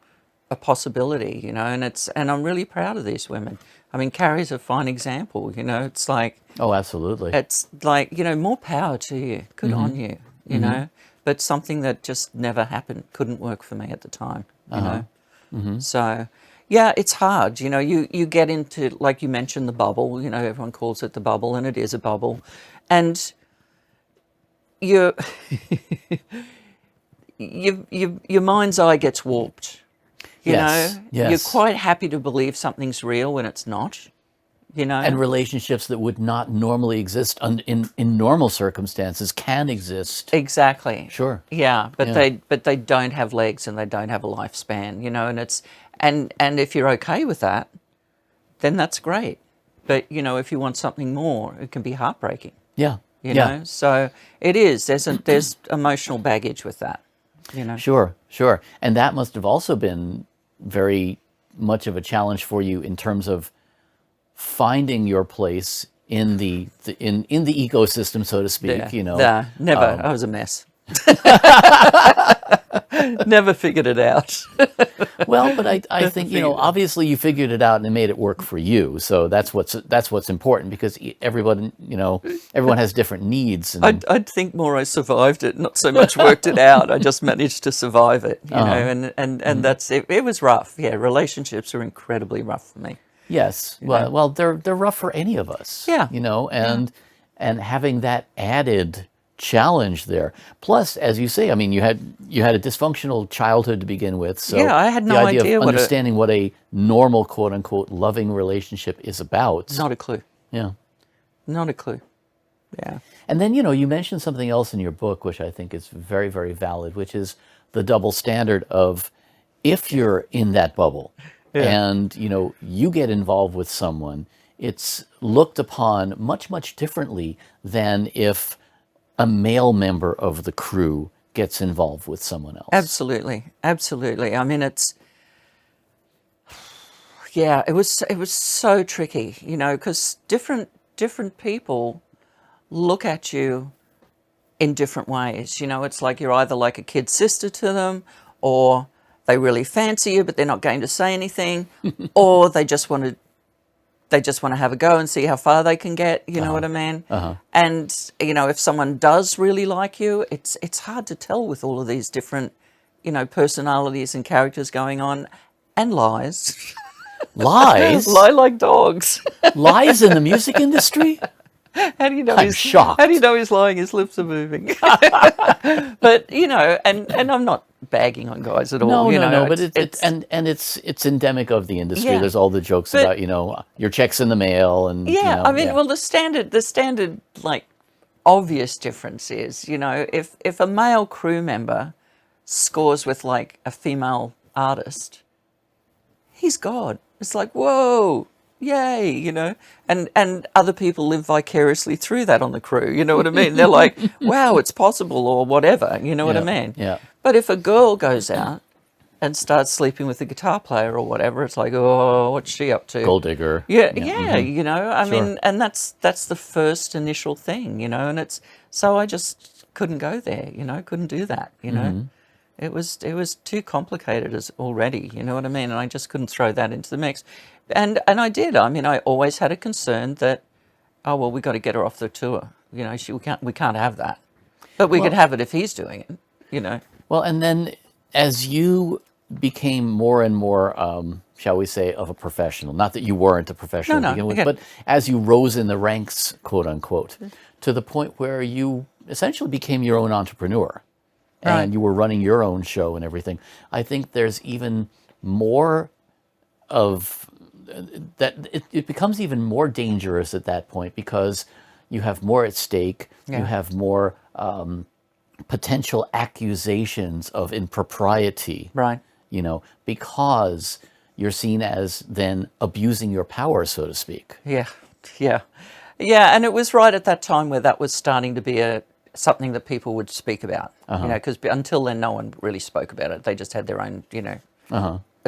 a possibility, and I'm really proud of these women. I mean, Carrie's a fine example, it's like... Oh, absolutely. It's like, more power to you. Good on you, know. But something that just never happened, couldn't work for me at the time, you know. So, yeah, it's hard. You get into, like you mentioned, the bubble. Everyone calls it the bubble, and it is a bubble. And your mind's eye gets warped. You know, you're quite happy to believe something's real when it's not. And relationships that would not normally exist in normal circumstances can exist. Exactly. Sure. Yeah, but they don't have legs and they don't have a lifespan. And it's and if you're okay with that, then that's great. But if you want something more, it can be heartbreaking. Yeah. You know, so it is. There's emotional baggage with that. Sure. And that must have also been very much of a challenge for you in terms of finding your place in the ecosystem, so to speak. Never. I was a mess. Never figured it out. Well, but I think, obviously you figured it out and it made it work for you. So that's what's important, because everyone has different needs. And I'd think more I survived it, not so much worked it out. I just managed to survive it, and that's it. It was rough. Yeah, relationships are incredibly rough for me. yes, well, they're rough for any of us. Yeah. And having that added challenge there. Plus, as you say, I mean, you had a dysfunctional childhood to begin with. So Yeah, I had no the idea idea of what understanding what a normal, quote unquote, loving relationship is about. Not a clue. Yeah. Not a clue. Yeah. And then, you mentioned something else in your book, which I think is very, very valid, which is the double standard of, if you're in that bubble and, you get involved with someone, it's looked upon much, much differently than if a male member of the crew gets involved with someone else. Absolutely. Absolutely. I mean, it was so tricky, because different people look at you in different ways. It's like you're either like a kid sister to them, or they really fancy you, but they're not going to say anything, or they just want to have a go and see how far they can get. You know what I mean? And if someone does really like you, it's hard to tell with all of these different, personalities and characters going on, and lies. Lies? Lie like dogs. Lies in the music industry? How do you know I'm shocked. How do you know he's lying? His lips are moving. But and I'm not bagging on guys at all. No, but it's endemic of the industry. Yeah. There's all the jokes about your check's in the mail, and well, the standard like obvious difference is, if a male crew member scores with like a female artist, he's God. It's like, whoa, yay, and other people live vicariously through that on the crew. You know what I mean? They're like, wow, it's possible, or whatever. You know what I mean? Yeah. But if a girl goes out and starts sleeping with a guitar player or whatever, it's like, oh, what's she up to? Gold digger. Yeah, Mm-hmm. I mean, and that's the first initial thing, and so I just couldn't go there, couldn't do that, Mm-hmm. It was too complicated as already, you know what I mean? And I just couldn't throw that into the mix. And I did. I mean, I always had a concern that, oh, well, we got to get her off the tour. We can't have that. But we could have it if he's doing it, Well, and then as you became more and more, shall we say, of a professional, not that you weren't a professional to begin with, but as you rose in the ranks, quote unquote, to the point where you essentially became your own entrepreneur. Right. And you were running your own show and everything. I think there's even more of that. It becomes even more dangerous at that point, because you have more at stake. Yeah. You have more potential accusations of impropriety. Right. Because you're seen as then abusing your power, so to speak. Yeah. And it was right at that time where that was starting to be something that people would speak about, because until then no one really spoke about it. They just had their own, it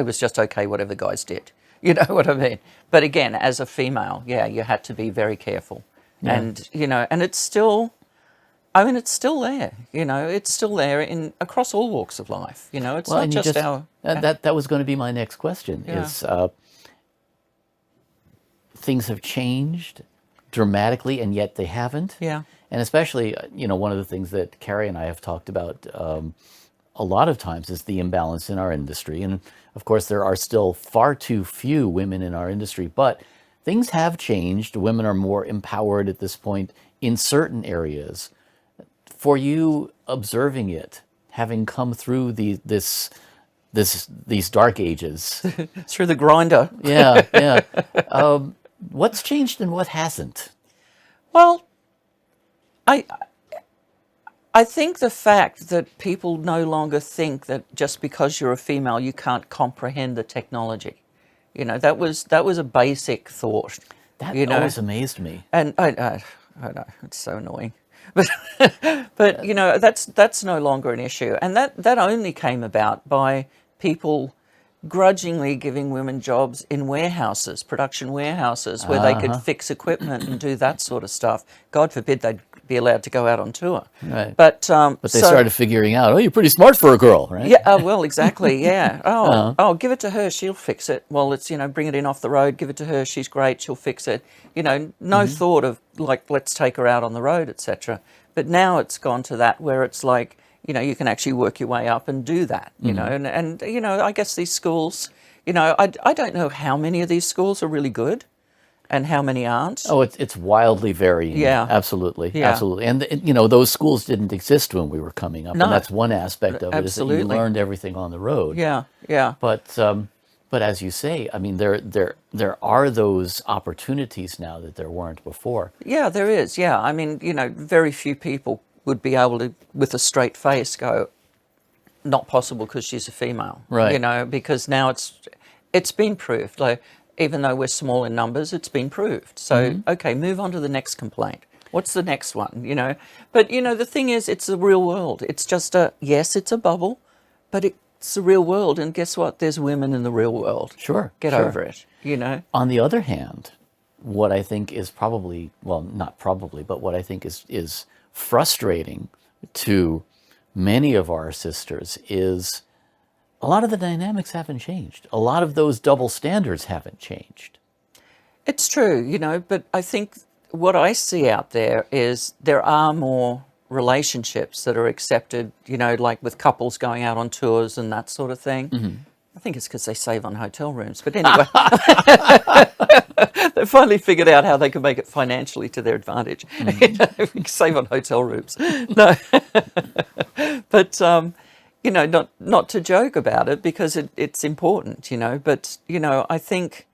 was just okay whatever guys did. You know what I mean? But again, as a female, you had to be very careful. Yeah. And, and it's still, it's still there, it's still there across all walks of life. It's not just our... That was going to be my next question, Yeah. is things have changed dramatically, and yet they haven't. Yeah. And especially, one of the things that Carrie and I have talked about a lot of times is the imbalance in our industry. And of course, there are still far too few women in our industry, but things have changed. Women are more empowered at this point in certain areas. For you observing it, having come through these dark ages. Through the grinder. Yeah. What's changed and what hasn't? Well, I think the fact that people no longer think that just because you're a female you can't comprehend the technology, that was a basic thought. That always amazed me. And I know it's so annoying, but that's no longer an issue, and that only came about by people grudgingly giving women jobs in warehouses, production warehouses, where they could fix equipment and do that sort of stuff. God forbid they'd be allowed to go out on tour. Right. But They started figuring out, oh, you're pretty smart for a girl, right? Yeah, well, exactly, yeah. Oh, give it to her, she'll fix it. Well, it's, bring it in off the road, give it to her, she's great, she'll fix it. No thought of, like, let's take her out on the road, etc. But now it's gone to that where it's like, you can actually work your way up and do that, and I guess these schools, I don't know how many of these schools are really good and how many aren't. Oh, it's wildly varying. Yeah. Absolutely. Yeah. Absolutely. And, those schools didn't exist when we were coming up. No. And that's one aspect of it, Absolutely. is that you learned everything on the road. Yeah, yeah. But as you say, I mean, there are those opportunities now that there weren't before. Yeah, there is. Yeah. I mean, very few people would be able to, with a straight face, go, not possible because she's a female. Right. Because now it's been proved. Like, even though we're small in numbers, it's been proved. So, okay, move on to the next complaint. What's the next one, But, the thing is, it's the real world. It's just yes, it's a bubble, but it's the real world. And guess what? There's women in the real world. Sure. Get over it, On the other hand, what I think is probably, well, not probably, but what I think is frustrating to many of our sisters is a lot of the dynamics haven't changed. A lot of those double standards haven't changed. It's true, but I think what I see out there is there are more relationships that are accepted, like with couples going out on tours and that sort of thing. I think it's because they save on hotel rooms. But anyway, they finally figured out how they can make it financially to their advantage. Save on hotel rooms. No. But, not to joke about it because it's important, But, I think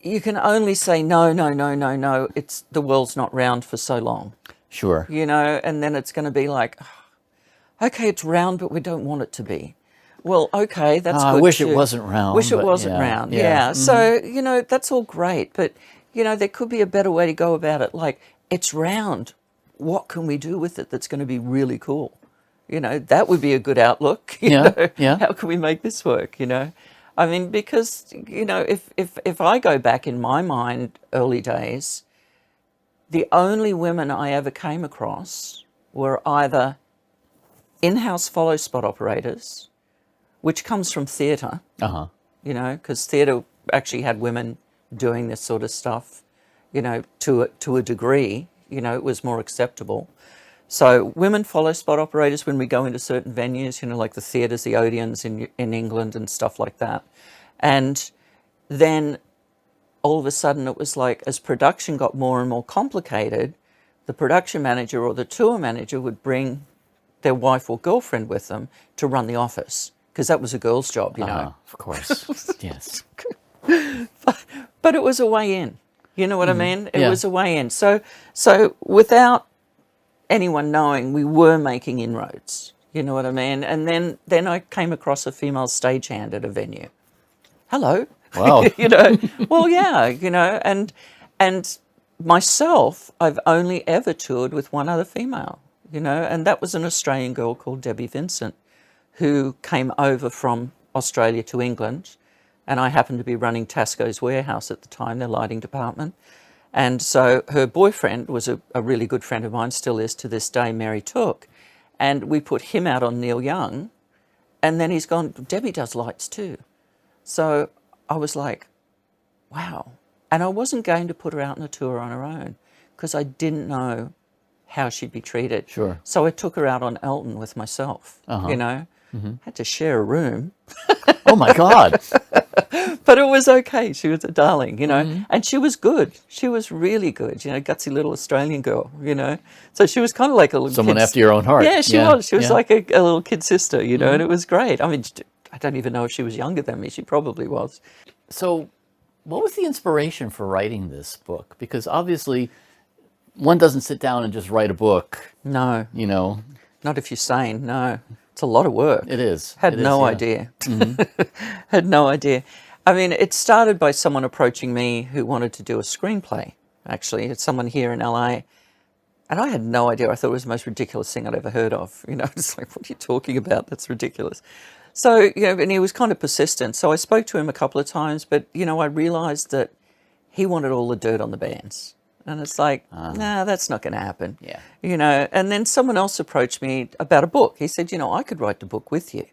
you can only say no. It's the world's not round for so long. Sure. And then it's going to be like, okay, it's round, but we don't want it to be. Well, okay, that's good. I wish too. it wasn't round. Wish it wasn't round. Yeah. So, that's all great. But, there could be a better way to go about it. Like, it's round. What can we do with it that's going to be really cool? That would be a good outlook. How can we make this work, I mean, because, if I go back in my mind, early days, the only women I ever came across were either in-house follow spot operators, which comes from theatre, because theatre actually had women doing this sort of stuff, to a degree, it was more acceptable. So women follow spot operators when we go into certain venues, like the theatres, the Odeons in England and stuff like that. And then all of a sudden it was like, as production got more and more complicated, the production manager or the tour manager would bring their wife or girlfriend with them to run the office, because that was a girl's job, Of course, yes. But it was a way in, you know what I mean? It Yeah. was a way in. So without anyone knowing, we were making inroads, you know what I mean? And then I came across a female stagehand at a venue. Hello. Wow. Well, yeah, and myself, I've only ever toured with one other female, and that was an Australian girl called Debbie Vincent, who came over from Australia to England, and I happened to be running Tasco's warehouse at the time, their lighting department. And so her boyfriend was a really good friend of mine, still is to this day, Mary Took, and we put him out on Neil Young, and then he's gone, Debbie does lights too. So I was like, wow. And I wasn't going to put her out on a tour on her own because I didn't know how she'd be treated. Sure. So I took her out on Elton with myself, Had to share a room. Oh, my God. But it was okay. She was a darling, and she was good. She was really good, gutsy little Australian girl, So she was kind of like a little Someone after your own heart. Yeah, she was. She was like a little kid sister, and it was great. I mean, I don't even know if she was younger than me. She probably was. So what was the inspiration for writing this book? Because obviously one doesn't sit down and just write a book. No. Not if you're sane, no. It's a lot of work. It is. Had no idea. Had no idea. I mean, it started by someone approaching me who wanted to do a screenplay, actually. It's someone here in LA. And I had no idea. I thought it was the most ridiculous thing I'd ever heard of. It's like, what are you talking about? That's ridiculous. So, and he was kind of persistent. So I spoke to him a couple of times, but, I realized that he wanted all the dirt on the bands. And it's like, nah, that's not going to happen. Yeah. You know, and then someone else approached me about a book. He said, you know, I could write the book with you.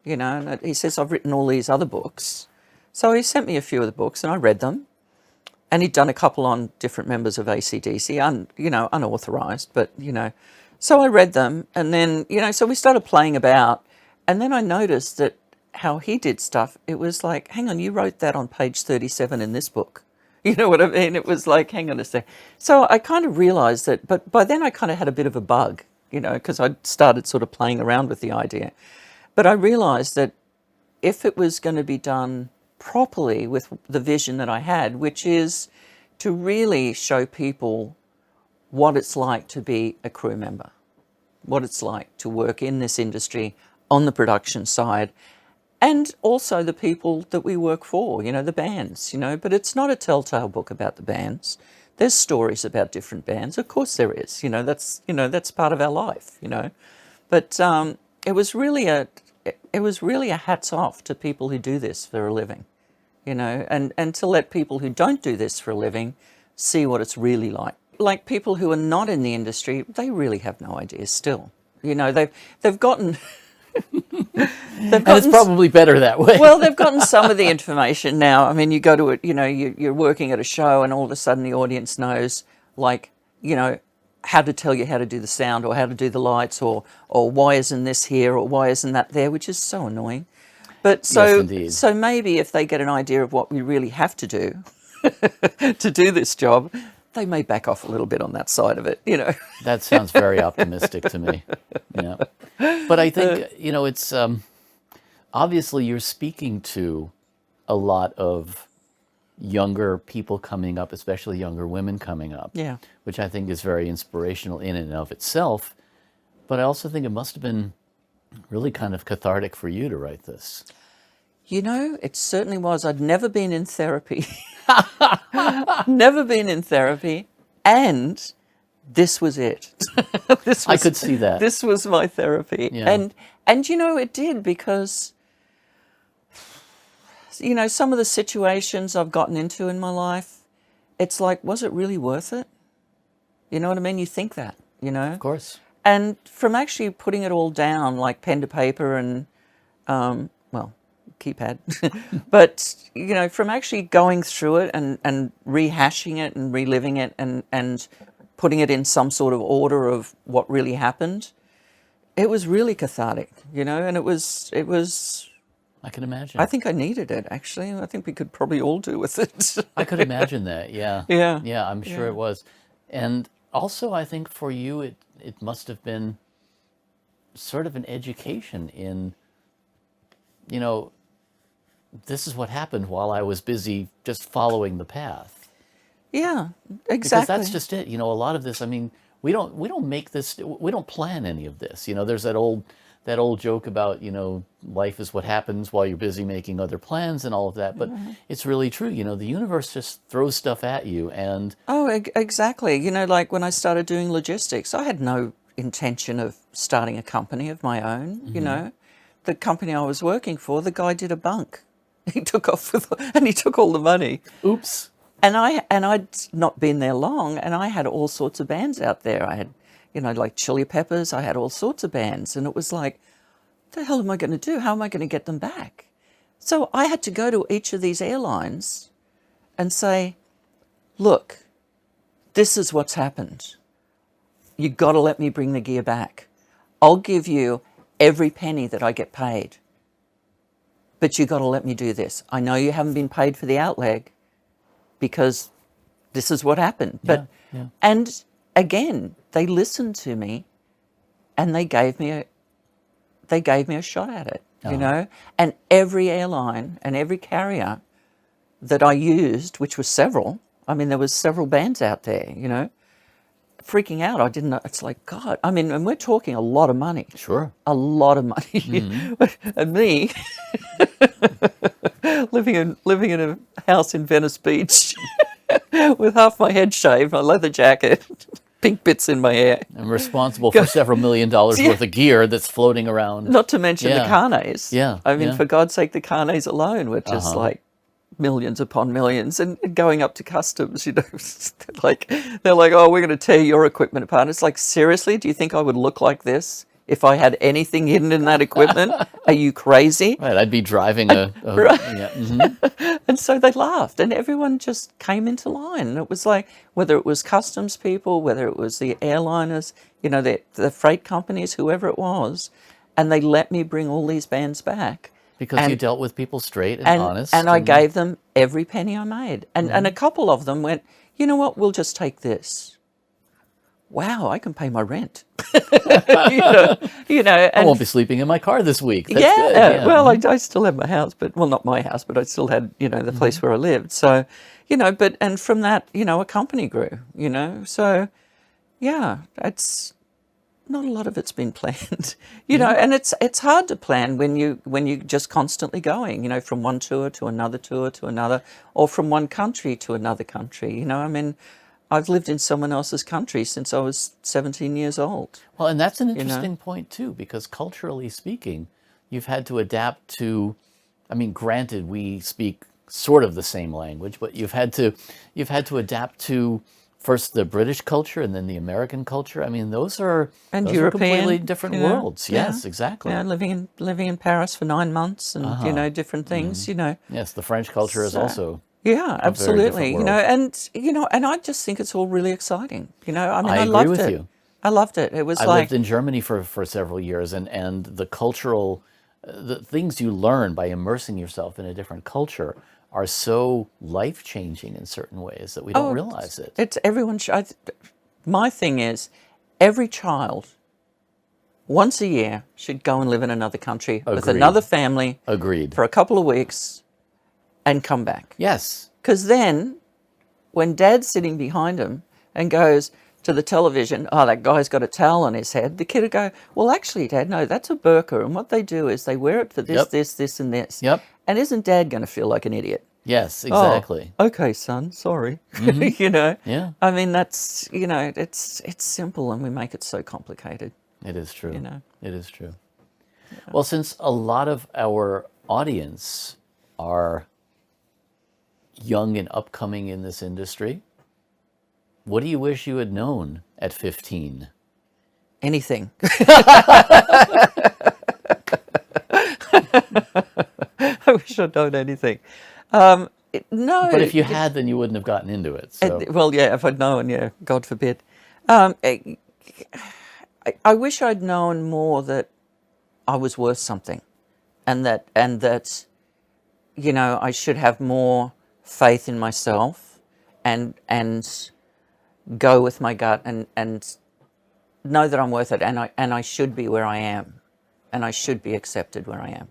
You know, and he says, I've written all these other books. So he sent me a few of the books and I read them. And he'd done a couple on different members of AC/DC, unauthorized, but, you know. So I read them and then, you know, so we started playing about. And then I noticed that how he did stuff, it was like, hang on, you wrote that on page 37 in this book. You know what I mean? It was like, hang on a sec. So I kind of realized that, but by then I kind of had a bit of a bug, you know, because I'd started sort of playing around with the idea. But I realized that if it was going to be done properly with the vision that I had, which is to really show people what it's like to be a crew member, what it's like to work in this industry on the production side, and also the people that we work for, you know, the bands, you know. But it's not a telltale book about the bands. There's stories about different bands. Of course there is, you know, that's part of our life, you know. But it was really a hats off to people who do this for a living, you know, and to let people who don't do this for a living see what it's really like. Like people who are not in the industry, they really have no idea still. You know, they've gotten And it's probably better that way. Well, they've gotten some of the information now. I mean, you go to it, you know, you're working at a show and all of a sudden the audience knows, like, you know, how to tell you how to do the sound or how to do the lights or why isn't this here or why isn't that there, which is so annoying. But so maybe if they get an idea of what we really have to do to do this job, they may back off a little bit on that side of it, you know. That sounds very optimistic to me. Yeah. But I think, you know, it's obviously you're speaking to a lot of younger people coming up, especially younger women coming up, yeah, which I think is very inspirational in and of itself. But I also think it must have been really kind of cathartic for you to write this. You know, it certainly was. I'd never been in therapy. Never been in therapy. And this was it. I could see that. This was my therapy. Yeah. And you know, it did, because, you know, some of the situations I've gotten into in my life, it's like, was it really worth it? You know what I mean? You think that, you know? Of course. And from actually putting it all down, like pen to paper and, well, keypad, but, you know, from actually going through it and rehashing it and reliving it and putting it in some sort of order of what really happened, it was really cathartic, you know, and it was. I can imagine. I think I needed it, actually. I think we could probably all do with it. I could imagine that, yeah. Yeah. Yeah, I'm sure it was. And also, I think for you, it must have been sort of an education in, you know, this is what happened while I was busy just following the path. Yeah, exactly. Because that's just it. You know, a lot of this, I mean, we don't make this, we don't plan any of this. You know, there's that old joke about, you know, life is what happens while you're busy making other plans and all of that. But it's really true. You know, the universe just throws stuff at you. And oh, exactly. You know, like when I started doing logistics, I had no intention of starting a company of my own. You know, the company I was working for, the guy did a bunk. He took off and he took all the money. oops. And I'd not been there long, and I had all sorts of bands out there. I had, you know, like Chili Peppers. I had all sorts of bands, and it was like, what the hell am I going to do? How am I going to get them back? So I had to go to each of these airlines and say, look, this is what's happened. You've got to let me bring the gear back. I'll give you every penny that I get paid, but you've got to let me do this. I know you haven't been paid for the outleg, because this is what happened. But and again, they listened to me, and they gave me a shot at it. You know, and every airline and every carrier that I used, which was several. I mean, there was several bands out there. You know, freaking out. I didn't know. It's like, God. I mean, and we're talking a lot of money. Sure. A lot of money. And me. living in a house in Venice Beach with half my head shaved, my leather jacket, pink bits in my hair. I'm responsible for several $1 million worth of gear that's floating around. Not to mention the carnets. Yeah. I mean, for God's sake, the carnets alone were just like millions upon millions, and going up to customs, you know, they're like, oh, we're going to tear your equipment apart. It's like, seriously, do you think I would look like this if I had anything hidden in that equipment? Are you crazy? Right, I'd be driving a Right. yeah, mhm. And so they laughed, and everyone just came into line. And it was like, whether it was customs people, whether it was the airliners, you know, the freight companies, whoever it was, and they let me bring all these bands back. Because you dealt with people straight and honest. And I gave them every penny I made. And a couple of them went, you know what, we'll just take this. Wow, I can pay my rent. you know, I and won't be sleeping in my car this week. That's yeah, good. Yeah. well, I still have my house, but, well, not my house, but I still had, you know, the place where I lived. So, you know, and from that, you know, a company grew, you know. So, yeah, it's not a lot of it's been planned, you know, and it's hard to plan when you're just constantly going, you know, from one tour to another, or from one country to another country, you know. I mean, I've lived in someone else's country since I was 17 years old. Well, and that's an interesting point too, because culturally speaking, you've had to adapt to, I mean, granted, we speak sort of the same language, but you've had to adapt to first the British culture and then the American culture. I mean, those are European, completely different you know, worlds. Yes, exactly. Yeah, living in Paris for 9 months, and you know, different things, you know. Yes, the French culture is also Yeah, absolutely. different You know, and I just think it's all really exciting. You know, I mean, I I agree loved with it. you. I loved it. It was I like, lived in Germany for several years, and the cultural, the things you learn by immersing yourself in a different culture are so life-changing in certain ways that we don't realize it. it's everyone. My thing is, every child once a year should go and live in another country with Agreed. another family Agreed. for a couple of weeks and come back. Yes. Because then, when Dad's sitting behind him and goes to the television, oh, that guy's got a towel on his head, the kid will go, well, actually, Dad, no, that's a burqa, and what they do is they wear it for this, Yep. this, and this. Yep. And isn't Dad going to feel like an idiot? Yes, exactly. Oh, okay, son, sorry. You know? Yeah. I mean, that's, you know, it's simple, and we make it so complicated. It is true. You know. It is true. Well, since a lot of our audience are young and upcoming in this industry, what do you wish you had known at 15? Anything. I wish I'd known anything. No. But if you had, then you wouldn't have gotten into it. So. Well, yeah, if I'd known, yeah, God forbid. I wish I'd known more that I was worth something, and that you know, I should have more faith in myself, and go with my gut, and know that I'm worth it, and I should be where I am, and I should be accepted where I am,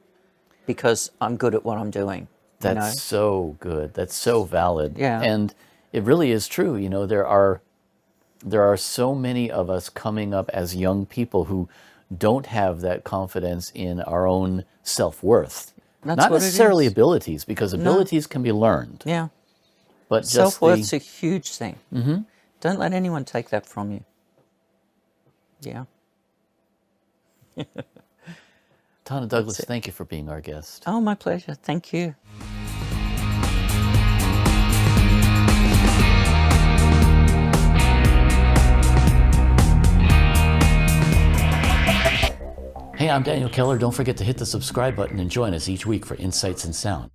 because I'm good at what I'm doing. That's so good. That's so valid. Yeah. And it really is true. You know, there are so many of us coming up as young people who don't have that confidence in our own self-worth. That's Not what it necessarily is. abilities, because abilities can be learned. Yeah. But just Self-worth's a huge thing. Mm-hmm. Don't let anyone take that from you. Yeah. Tana Douglas, thank you for being our guest. Oh, my pleasure. Thank you. Hey, I'm Daniel Keller. Don't forget to hit the subscribe button and join us each week for Insights in Sound.